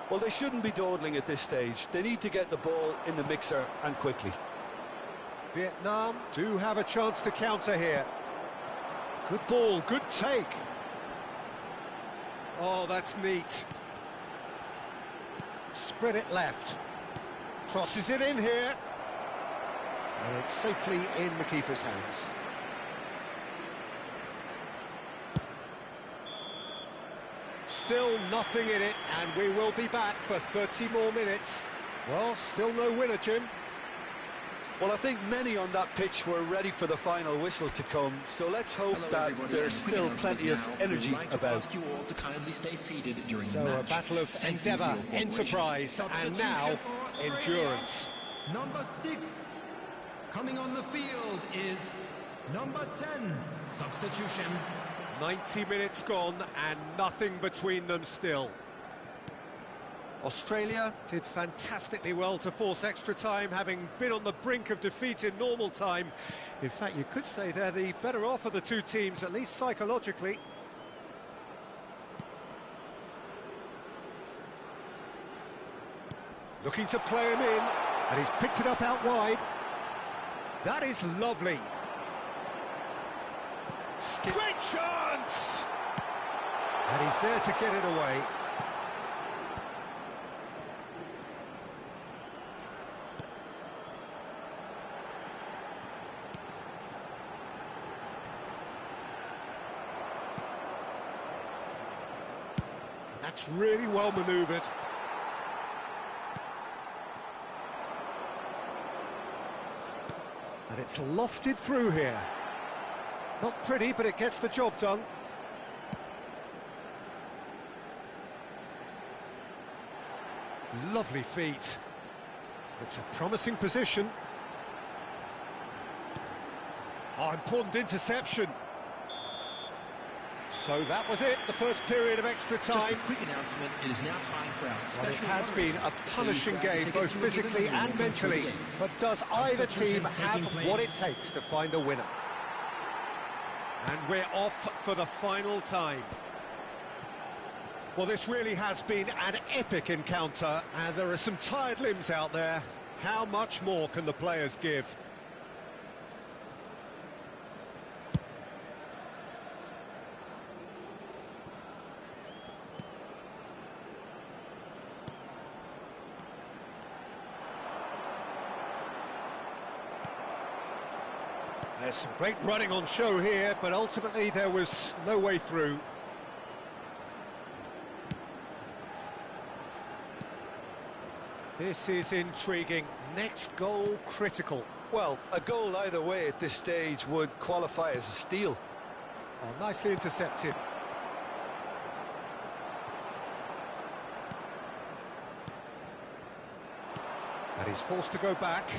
Well, they shouldn't be dawdling at this stage. They need to get the ball in the mixer and quickly. Vietnam do have a chance to counter here. Good ball, good take. Oh, that's neat. Spread it left. Crosses it in here. And it's safely in the keeper's hands. Still nothing in it, and we will be back for 30 more minutes. Well, still no winner, Jim. Well, I think many on that pitch were ready for the final whistle to come, so let's hope that there's still plenty of energy about. So a battle of endeavour, enterprise, and now endurance. Number 6 coming on the field is number 10. Substitution. 90 minutes gone and nothing between them still. Australia did fantastically well to force extra time, having been on the brink of defeat in normal time. In fact, you could say they're the better off of the two teams, at least psychologically. Looking to play him in, and he's picked it up out wide. That is lovely. Great chance! And he's there to get it away. That's really well manoeuvred. And it's lofted through here. Not pretty, but it gets the job done. Lovely feet. It's a promising position. Oh, important interception. So that was it, the first period of extra time. Just a quick announcement, it is now time for our special... Well, it has been a punishing game, both physically and mentally. But does either team have what it takes to find a winner? And we're off for the final time. Well, this really has been an epic encounter, and there are some tired limbs out there. How much more can the players give? There's some great running on show here, but ultimately there was no way through. This is intriguing. Next goal critical. Well, a goal either way at this stage would qualify as a steal. Oh, nicely intercepted. And he's forced to go back.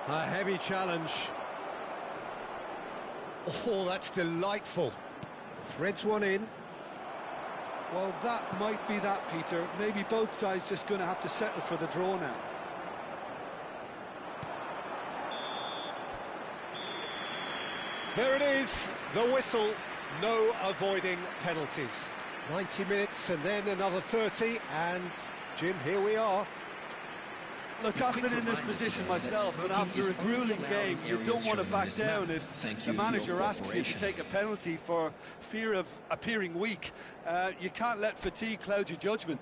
A heavy challenge. Oh, that's delightful. Threads one in. Well, that might be that, Peter. Maybe both sides just going to have to settle for the draw now. There it is, the whistle. No avoiding penalties. 90 minutes and then another 30, and Jim, here we are. Look, I've been in this position myself, and after a grueling game, you don't want to back down if the manager asks you to take a penalty for fear of appearing weak. You can't let fatigue cloud your judgment.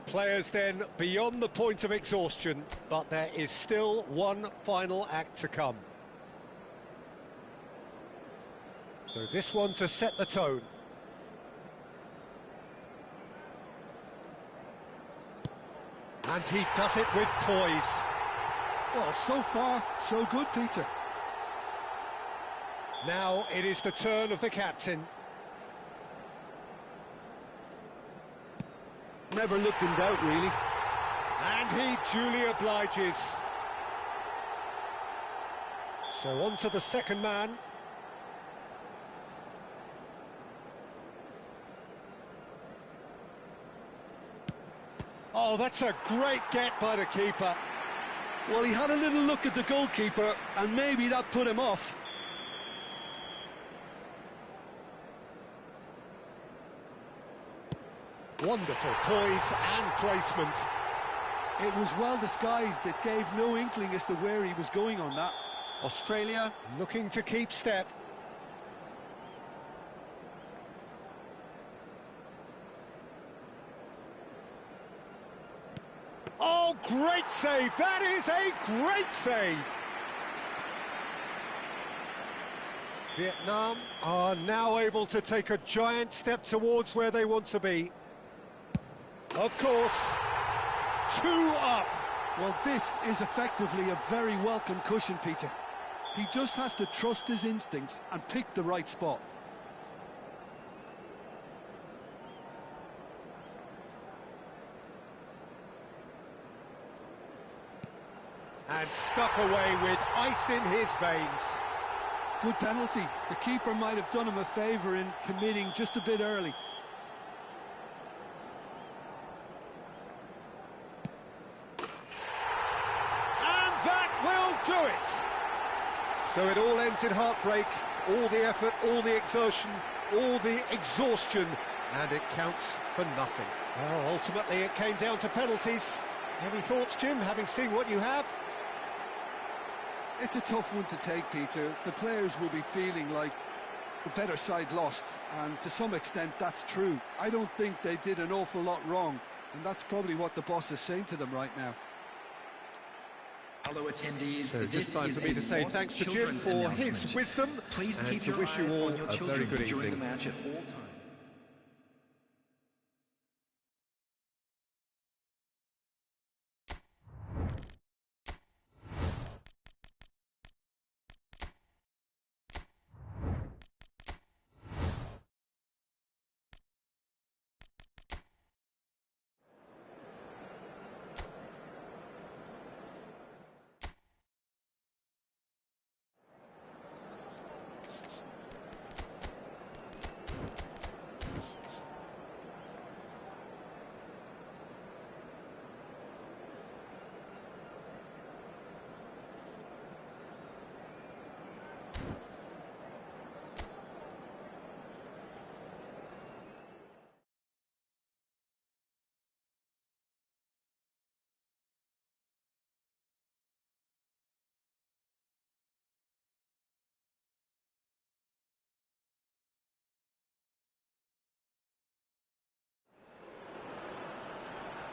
Players then beyond the point of exhaustion, but there is still one final act to come. So this one to set the tone. And he does it with poise. Well, so far, so good, Peter. Now it is the turn of the captain. Never looked in doubt, really. And he duly obliges. So on to the second man. Oh, that's a great get by the keeper. Well, he had a little look at the goalkeeper, and maybe that put him off. Wonderful poise and placement. It was well disguised. It gave no inkling as to where he was going on that. Australia looking to keep step. Oh, great save! That is a great save! Vietnam are now able to take a giant step towards where they want to be. Of course, 2 up. Well, this is effectively a very welcome cushion, Peter. He just has to trust his instincts and pick the right spot. And stuck away with ice in his veins. Good penalty. The keeper might have done him a favour in committing just a bit early. And that will do it! So it all ends in heartbreak, all the effort, all the exertion, all the exhaustion And it counts for nothing. Well, ultimately it came down to penalties. Any thoughts, Jim, having seen what you have? It's a tough one to take, Peter. The players will be feeling like the better side lost, and to some extent that's true. I don't think they did an awful lot wrong, and that's probably what the boss is saying to them right now. Hello attendees. So just time for me to say thanks to Jim for his wisdom and to wish you all a very good evening. During the match at all times.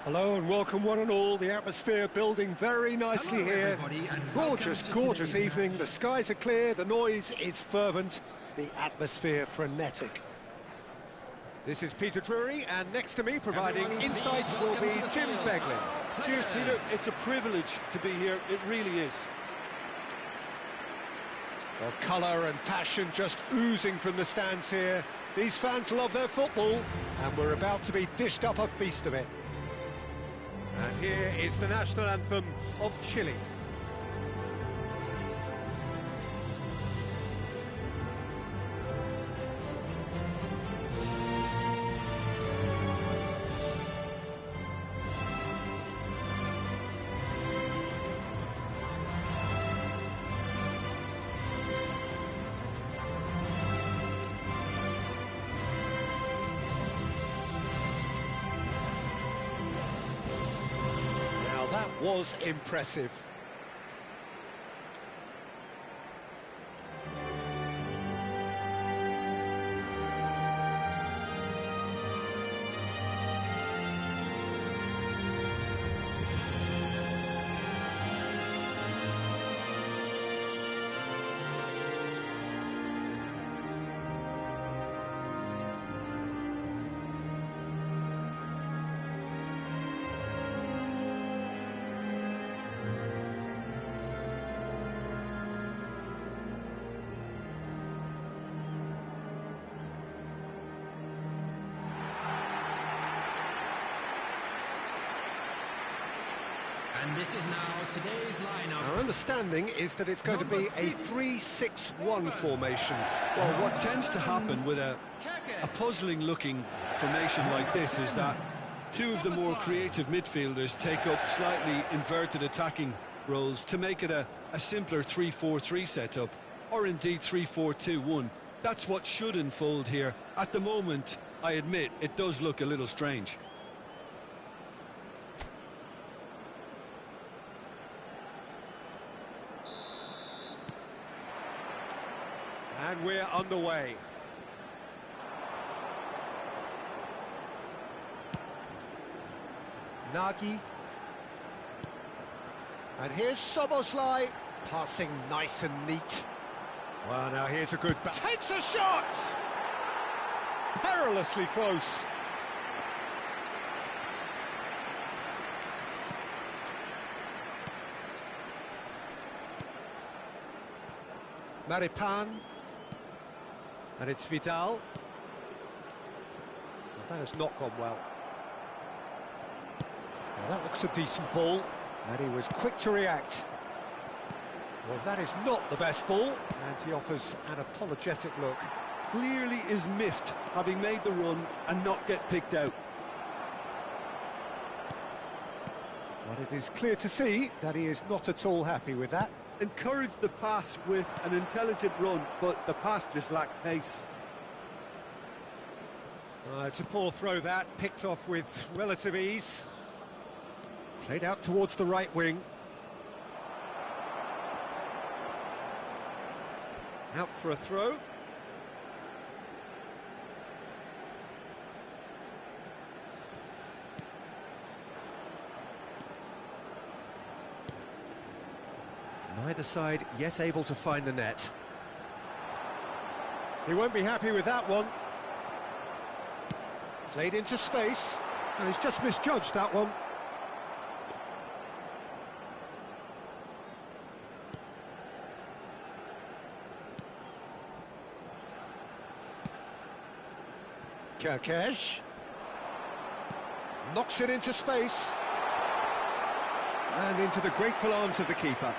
Hello and welcome one and all. The atmosphere building very nicely here. Gorgeous, gorgeous evening. The skies are clear, the noise is fervent, the atmosphere frenetic. This is Peter Drury, and next to me providing insights will be Jim Beglin. Cheers, Peter. It's a privilege to be here. It really is. Well, colour and passion just oozing from the stands here. These fans love their football, and we're about to be dished up a feast of it. And here is the national anthem of Chile. Was impressive. And this is now today's lineup. Our understanding is that it's going to be a 3-6-1 formation. Well, what tends to happen with a puzzling-looking formation like this is that two of the more creative midfielders take up slightly inverted attacking roles to make it a simpler 3-4-3 setup, or indeed 3-4-2-1. That's what should unfold here. At the moment, I admit, it does look a little strange. And we're underway. Nagy. And here's Soboslai, passing nice and neat. Well, now here's a good... Takes a shot! Perilously close. Maripan. And it's Vidal. Well, that has not gone well. Well, that looks a decent ball, and he was quick to react. Well, that is not the best ball, and he offers an apologetic look. Clearly is miffed, having made the run and not get picked out. But it is clear to see that he is not at all happy with that. Encouraged the pass with an intelligent run, but the pass just lacked pace. It's a poor throw that, picked off with relative ease. Played out towards the right wing. Out for a throw. Neither side yet able to find the net. He won't be happy with that one. Played into space. Oh, he's just misjudged that one. Kirkesh knocks it into space and into the grateful arms of the keeper.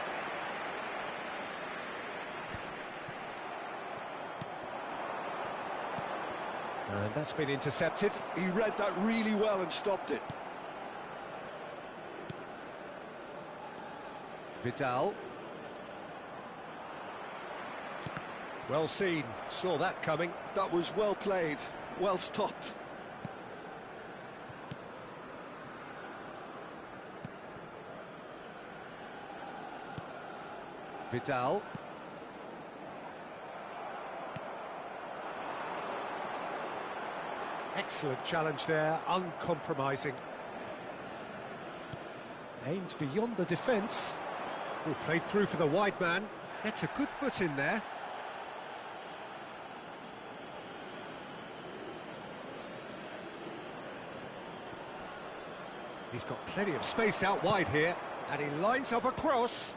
And that's been intercepted. He read that really well and stopped it. Vidal. Well seen, saw that coming. That was well played, well stopped. Vidal. Excellent challenge there, uncompromising. Aimed beyond the defence. Oh, played through for the wide man. Gets a good foot in there. He's got plenty of space out wide here, and he lines up a cross.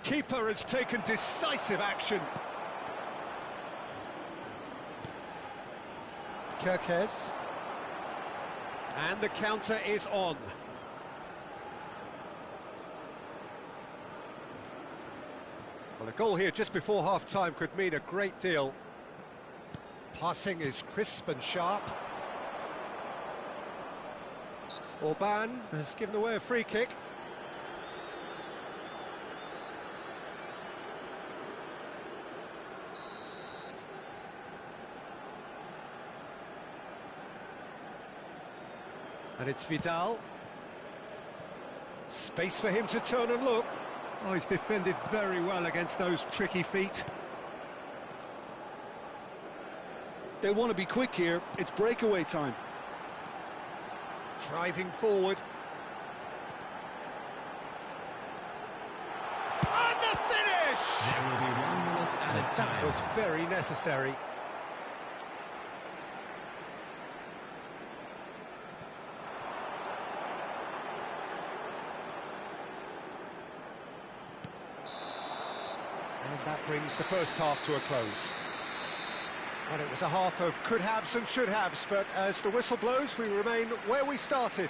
Keeper has taken decisive action. Kirkesh. And the counter is on. Well, a goal here just before half-time could mean a great deal. Passing is crisp and sharp. Orban has given away a free kick. And it's Vidal. Space for him to turn and look. Oh, he's defended very well against those tricky feet. They want to be quick here. It's breakaway time. Driving forward. And the finish! There will be 1 minute added time. That was very necessary. And that brings the first half to a close. And it was a half of could-haves and should-haves, but as the whistle blows, we remain where we started.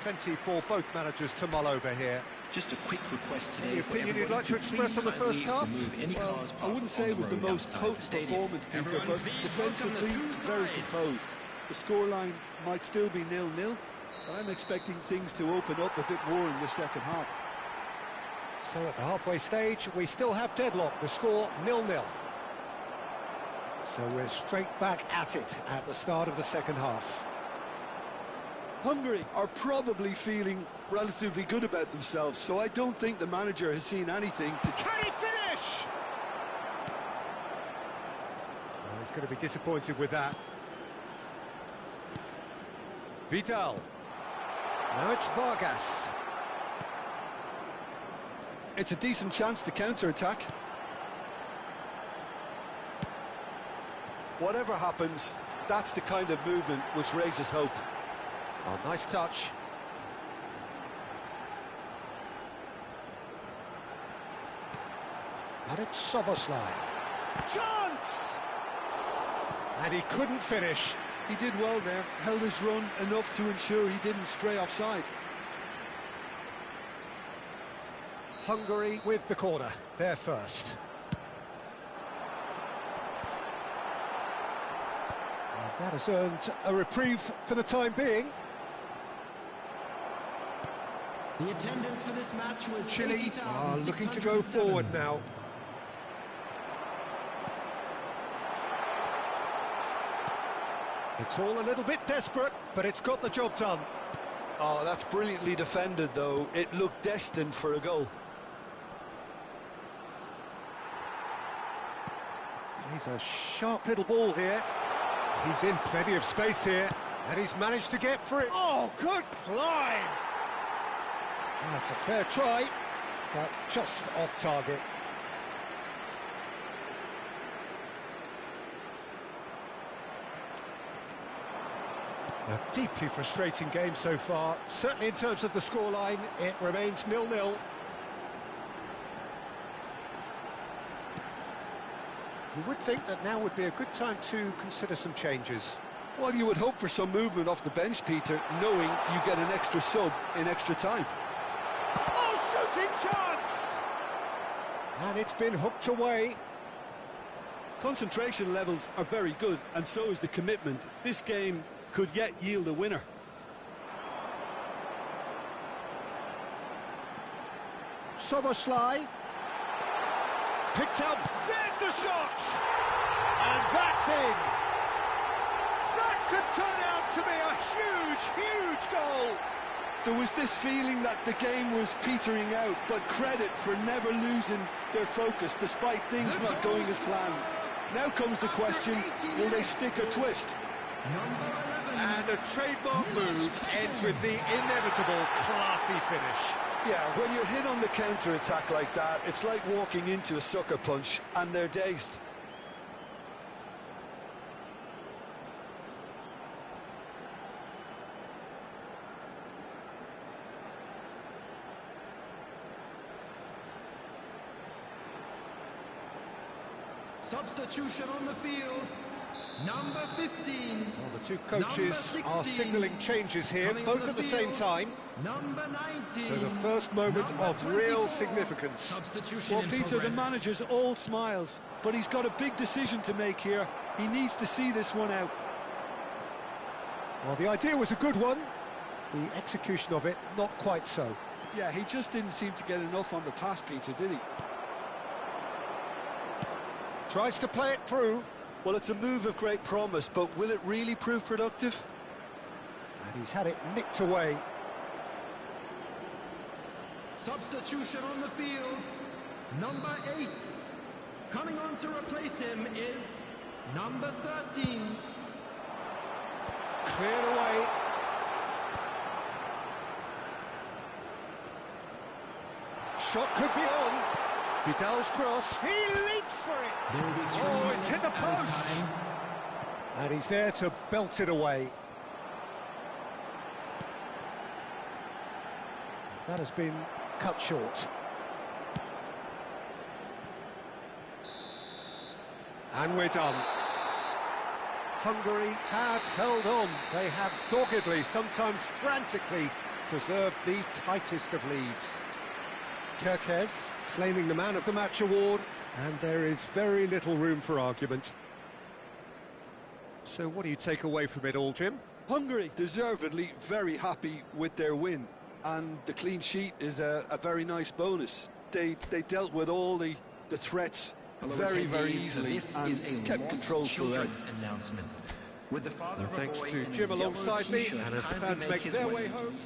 Plenty for both managers to mull over here. Just a quick request today. Any opinion you'd like to express on the first half? Well, I wouldn't say it was the most potent performance, Peter, but defensively, very composed. The scoreline might still be 0-0, but I'm expecting things to open up a bit more in the second half. So at the halfway stage, we still have deadlock. The score 0-0. So we're straight back at it at the start of the second half. Hungary are probably feeling relatively good about themselves, so I don't think the manager has seen anything to... Can he finish? Oh, he's going to be disappointed with that. Vidal. Now it's Vargas. It's a decent chance to counter-attack. Whatever happens, that's the kind of movement which raises hope. Oh, nice touch. And it's Soboslai. Chance! And he couldn't finish. He did well there, held his run enough to ensure he didn't stray offside. Hungary with the corner, they're first. And that has earned a reprieve for the time being. The attendance for this match was Chile are looking to go forward now. It's all a little bit desperate, but it's got the job done. Oh, that's brilliantly defended, though. It looked destined for a goal. He's a sharp little ball here. He's in plenty of space here, and he's managed to get free. Oh, good climb! That's a fair try, but just off target. A deeply frustrating game so far. Certainly in terms of the scoreline, it remains 0-0. You would think that now would be a good time to consider some changes. Well, you would hope for some movement off the bench, Peter, knowing you get an extra sub in extra time. Oh, shooting chance! And it's been hooked away. Concentration levels are very good, and so is the commitment. This game could yet yield a winner. Soboslai. Picked up. There's the shot! And that's in! That could turn out to be a huge, huge goal! There was this feeling that the game was petering out, but credit for never losing their focus despite things not going as planned. Now comes the question, will they stick or twist? And a trademark move ends with the inevitable classy finish. Yeah, when you're hit on the counter-attack like that, it's like walking into a sucker punch, and they're dazed. Substitution on the field. Number 15. Well, the two coaches are signalling changes here, both at the same time. Number 19. So the first moment of real significance. Well, Peter, the manager's all smiles, but he's got a big decision to make here. He needs to see this one out. Well, the idea was a good one. The execution of it, not quite so. Yeah, he just didn't seem to get enough on the pass, Peter, did he? Tries to play it through. Well, it's a move of great promise, but will it really prove productive? And he's had it nicked away. Substitution on the field. Number 8. Coming on to replace him is number 13. Cleared away. Shot could be on. Vidal's cross. He leaps for it. Oh, it's hit the post. And he's there to belt it away. That has been cut short. And we're done. Hungary have held on. They have doggedly, sometimes frantically, preserved the tightest of leads. Türkiye claiming the Man of the Match award, and there is very little room for argument. So what do you take away from it all, Jim? Hungary deservedly very happy with their win, and the clean sheet is a very nice bonus. They dealt with all the threats very, very easily and kept control throughout. And thanks to Jim alongside me, and as the fans make their way home.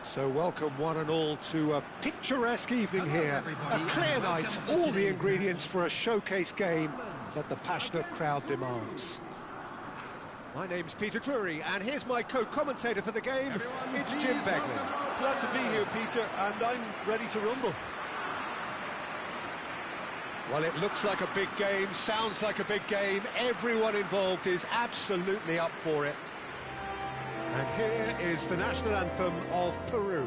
So welcome one and all to a picturesque evening here. A clear night, all the ingredients for a showcase game that the passionate crowd demands. My name's Peter Drury, and here's my co-commentator for the game. It's Jim Beglin. Glad to be here, Peter, and I'm ready to rumble. Well, it looks like a big game, sounds like a big game. Everyone involved is absolutely up for it. And here is the national anthem of Peru.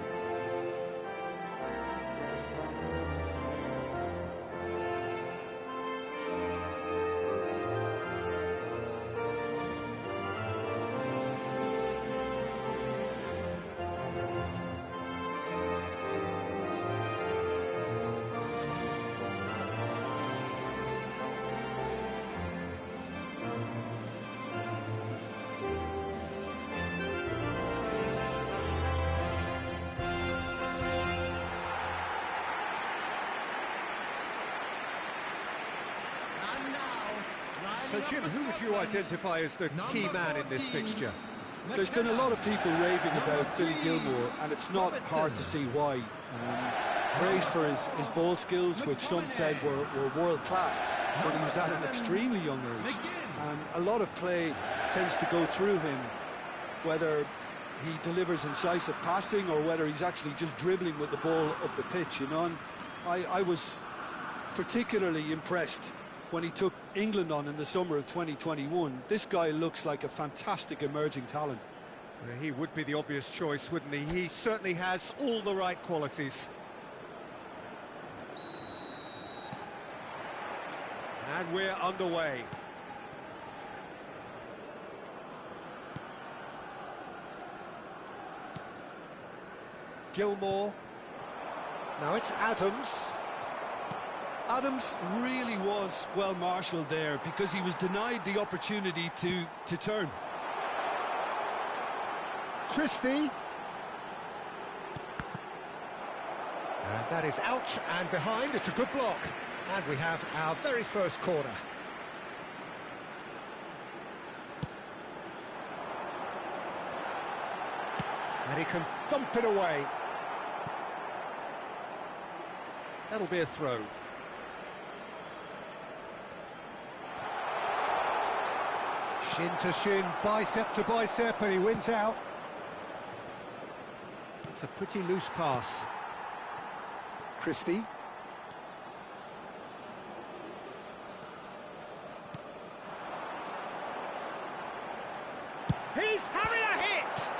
So, Jim, who would you identify as the key man in this fixture? There's been a lot of people raving about Billy Gilmour, and it's not hard to see why. Praised for his ball skills, which some said were world-class, but he was at an extremely young age. And a lot of play tends to go through him, whether he delivers incisive passing or whether he's actually just dribbling with the ball up the pitch, you know. And I was particularly impressed when he took England on in the summer of 2021. This guy looks like a fantastic emerging talent. Well, he would be the obvious choice, wouldn't he? He certainly has all the right qualities. And we're underway. Gilmour. Now it's Adams. Adams really was well marshalled there because he was denied the opportunity to turn. Christie. And that is out and behind. It's a good block. And we have our very first corner. And he can thump it away. That'll be a throw. Shin to shin, bicep to bicep, and he wins out. It's a pretty loose pass. Christie. He's having a hit!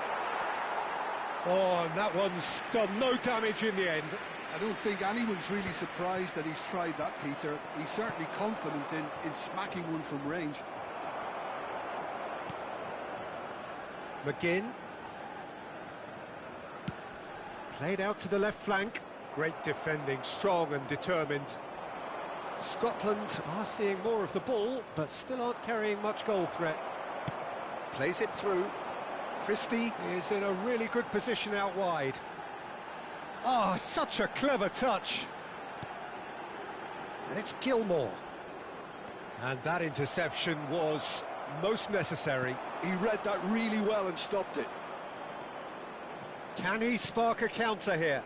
Oh, and that one's done no damage in the end. I don't think anyone's really surprised that he's tried that, Peter. He's certainly confident in smacking one from range. McGinn. Played out to the left flank. Great defending, strong and determined. Scotland are seeing more of the ball, but still aren't carrying much goal threat. Plays it through. Christie is in a really good position out wide. Oh, such a clever touch. And it's Gilmour. And that interception was most necessary. He read that really well and stopped it. Can he spark a counter here?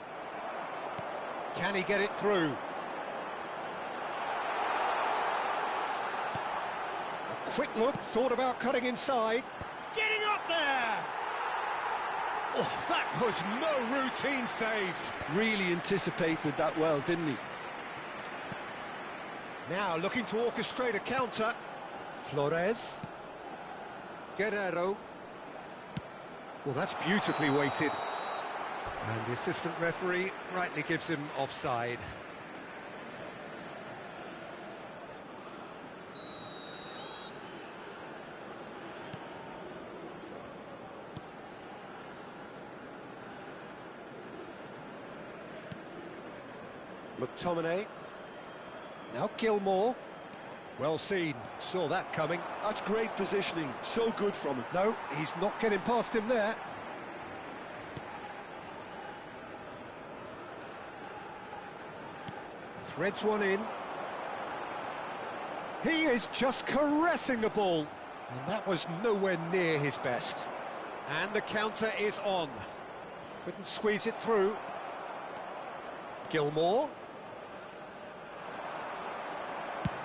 Can he get it through? A quick look, thought about cutting inside. Getting up there! Oh, that was no routine save. Really anticipated that well, didn't he? Now looking to orchestrate a counter. Flores. Guerrero. Well, that's beautifully weighted. And the assistant referee rightly gives him offside. McTominay. Now Gilmour. Well seen, saw that coming. That's great positioning, so good from him. No, he's not getting past him there. Threads one in. He is just caressing the ball. And that was nowhere near his best. And the counter is on. Couldn't squeeze it through. Gilmour.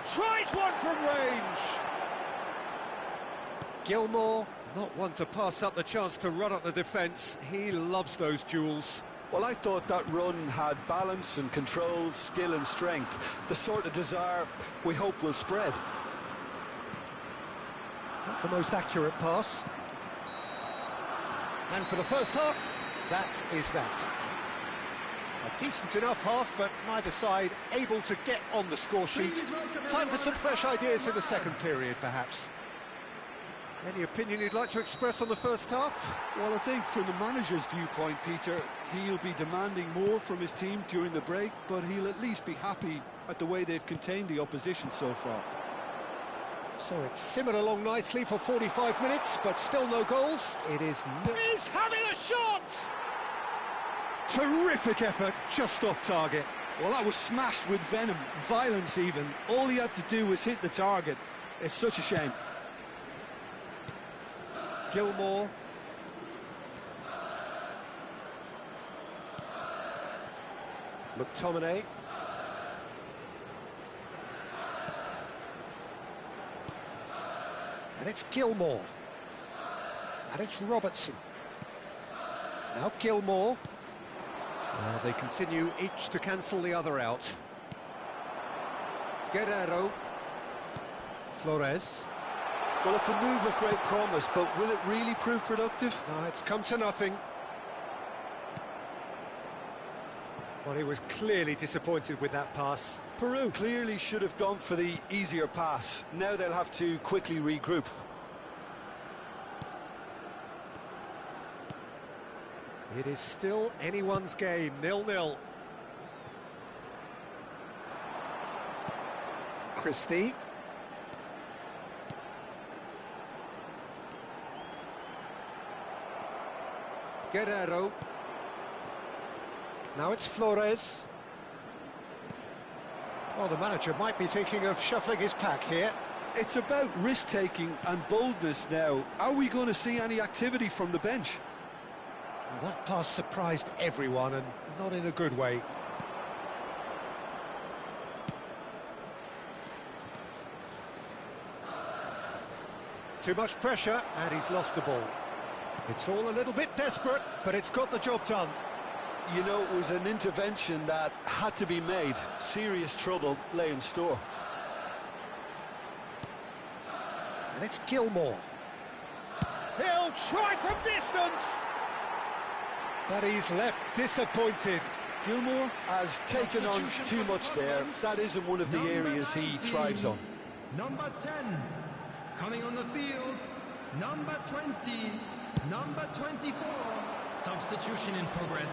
Tries one from range. Gilmour, not one to pass up the chance to run up the defence. He loves those duels. Well, I thought that run had balance and control, skill and strength. The sort of desire we hope will spread. Not the most accurate pass. And for the first half, that is that. A decent enough half, but neither side able to get on the score sheet. Time for some fresh ideas in the second period, perhaps. Any opinion you'd like to express on the first half? Well, I think from the manager's viewpoint, Peter, he'll be demanding more from his team during the break, but he'll at least be happy at the way they've contained the opposition so far. So it's simmered along nicely for 45 minutes, but still no goals. It is He's having a shot! Terrific effort, just off target. Well, that was smashed with venom, violence even. All he had to do was hit the target. It's such a shame. Gilmour. McTominay. And it's Gilmour. And it's Robertson. Now Gilmour. Well, they continue each to cancel the other out. Guerrero. Flores. Well, it's a move of great promise, but will it really prove productive? No, it's come to nothing. Well, he was clearly disappointed with that pass. Peru clearly should have gone for the easier pass. Now they'll have to quickly regroup. It is still anyone's game, 0-0. Christie. Guerrero. Now it's Flores. Well, the manager might be thinking of shuffling his pack here. It's about risk-taking and boldness now. Are we going to see any activity from the bench? Well, that pass surprised everyone, and not in a good way. Too much pressure, and he's lost the ball. It's all a little bit desperate, but it's got the job done. You know, it was an intervention that had to be made. Serious trouble lay in store. And it's Gilmour. He'll try from distance! But he's left disappointed. Gilmour has taken on too much there. That isn't one of the areas he thrives on. Number 10, coming on the field, number 20, number 24, substitution in progress.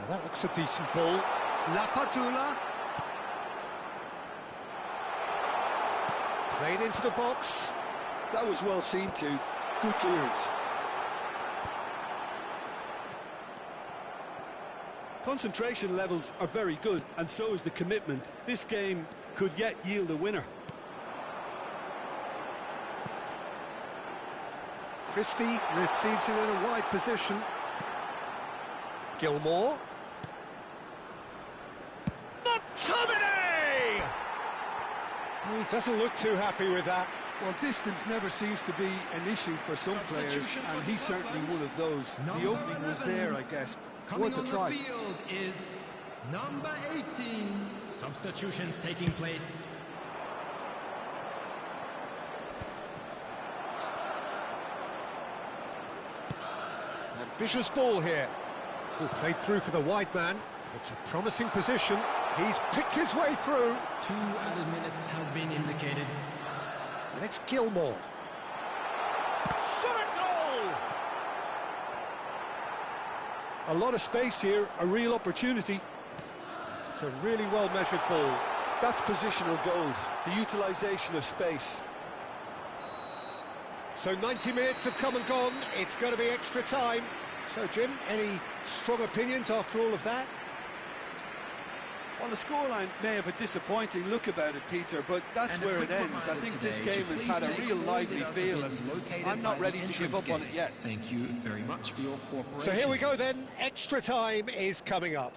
Now that looks a decent ball. Lapatula. Played into the box. That was well seen too. Good clearance. Concentration levels are very good, and so is the commitment. This game could yet yield a winner. Christie receives it in a wide position. Gilmour. McTominay! He doesn't look too happy with that. Well, distance never seems to be an issue for some players, and he's certainly one of those. The opening was there, I guess. Coming Worth a on try. the field is number 18. Substitutions taking place. Ambitious ball here. Who played through for the wide man. It's a promising position. He's picked his way through. 2 added minutes has been indicated. And it's Gilmour. Shot at goal! A lot of space here, a real opportunity. It's a really well-measured ball. That's positional gold, the utilisation of space. So 90 minutes have come and gone. It's going to be extra time. So, Jim, any strong opinions after all of that? Well, the scoreline may have a disappointing look about it, Peter, but that's where it ends. I think this game has had a real lively feel, and I'm not ready to give up on it yet. Thank you very much for your cooperation. So here we go then, extra time is coming up.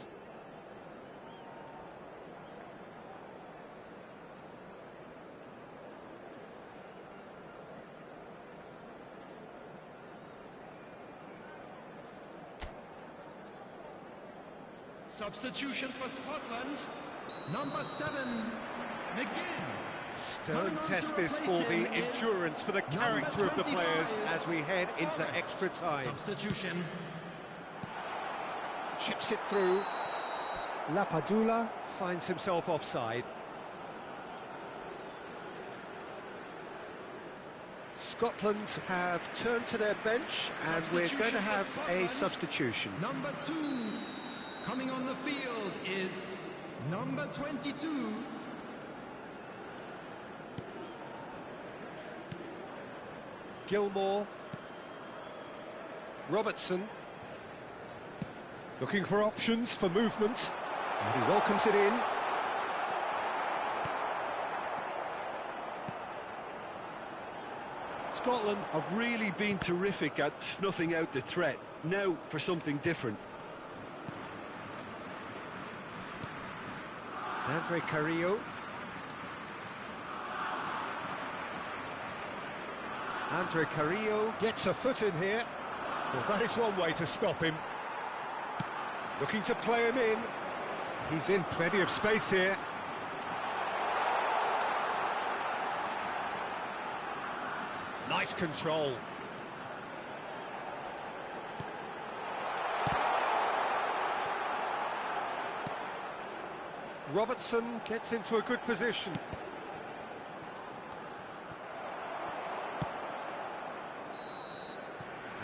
Substitution for Scotland, number 7, McGinn. Stern test this for the endurance, for the character of the players as we head into extra time. Substitution. Chips it through. Lapadula finds himself offside. Scotland have turned to their bench and we're going to have a substitution. Number 2. Coming on the field is number 22. Gilmore. Robertson. Looking for options for movement. And he welcomes it in. Scotland have really been terrific at snuffing out the threat. Now for something different. Andre Carrillo. Andre Carrillo gets a foot in here. Well, that is one way to stop him. Looking to play him in. He's in plenty of space here. Nice control. Robertson gets into a good position.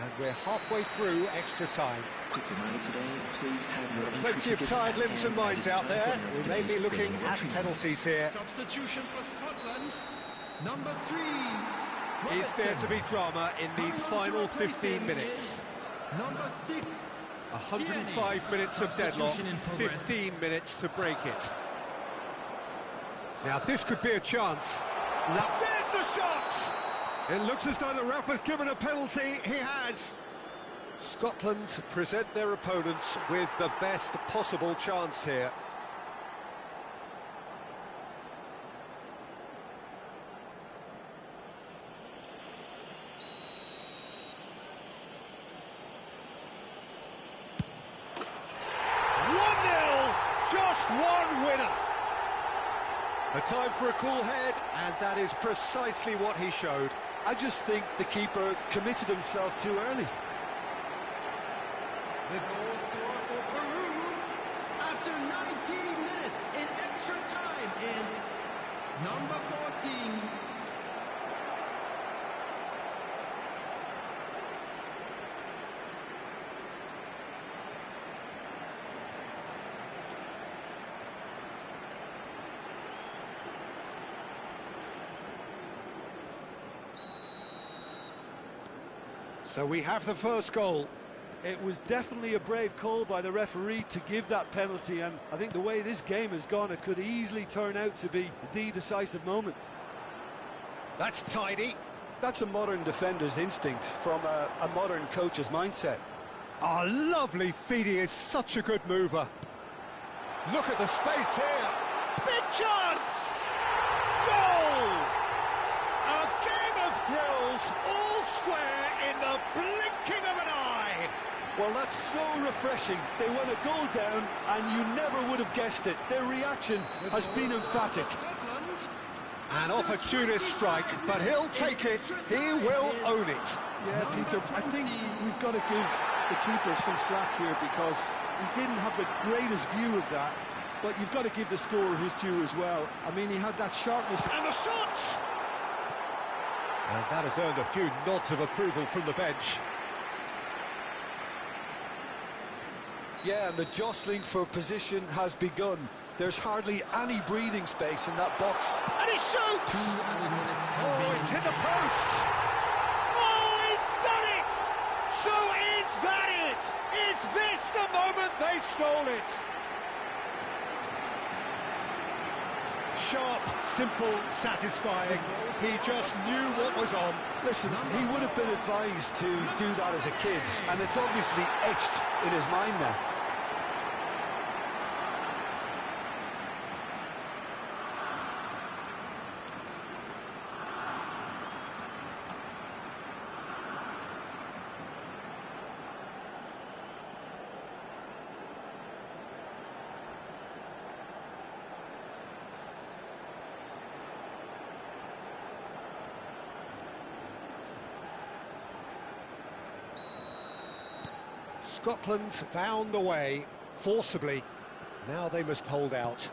And we're halfway through extra time. Plenty of tired limbs and minds out there. We may be looking at penalties here. Substitution for Scotland, number 3. Is there to be drama in these final 15 minutes? Number 6. 105 minutes of deadlock, 15 minutes to break it. Now this could be a chance. There's the shot! It looks as though the ref has given a penalty. He has. Scotland present their opponents with the best possible chance here. Just one winner. A time for a cool head, and that is precisely what he showed. I just think the keeper committed himself too early. The goal scorer for Peru after 19 minutes in extra time is number 14. So we have the first goal. It was definitely a brave call by the referee to give that penalty, and I think the way this game has gone, it could easily turn out to be the decisive moment. That's tidy. That's a modern defender's instinct from a modern coach's mindset. Oh, lovely feed. He is such a good mover. Look at the space here. Big chance! Goal! A game of thrills, all square in the blinking of an eye. Well, that's so refreshing. They went a goal down, and you never would have guessed it. Their reaction has been emphatic. An opportunist strike, but he'll take it. He will own it. Yeah, Peter, I think we've got to give the keeper some slack here because he didn't have the greatest view of that. But you've got to give the scorer his due as well. I mean, he had that sharpness. And the shot! And that has earned a few nods of approval from the bench. Yeah, and the jostling for position has begun. There's hardly any breathing space in that box. And he shoots! Oh, it's hit the post! Oh, he's done it! So is that it? Is this the moment they stole it? Sharp, simple, satisfying. He just knew what was on. Listen, he would have been advised to do that as a kid, and it's obviously etched in his mind now. Scotland found the way, forcibly. Now they must hold out.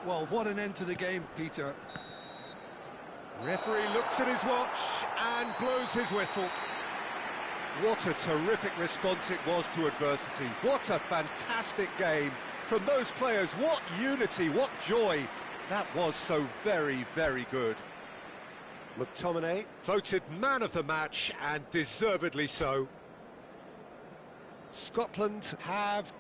Well, what an end to the game, Peter. Referee looks at his watch and blows his whistle. What a terrific response it was to adversity. What a fantastic game from those players. What unity, what joy. That was so very, very good. McTominay voted man of the match, and deservedly so. Scotland have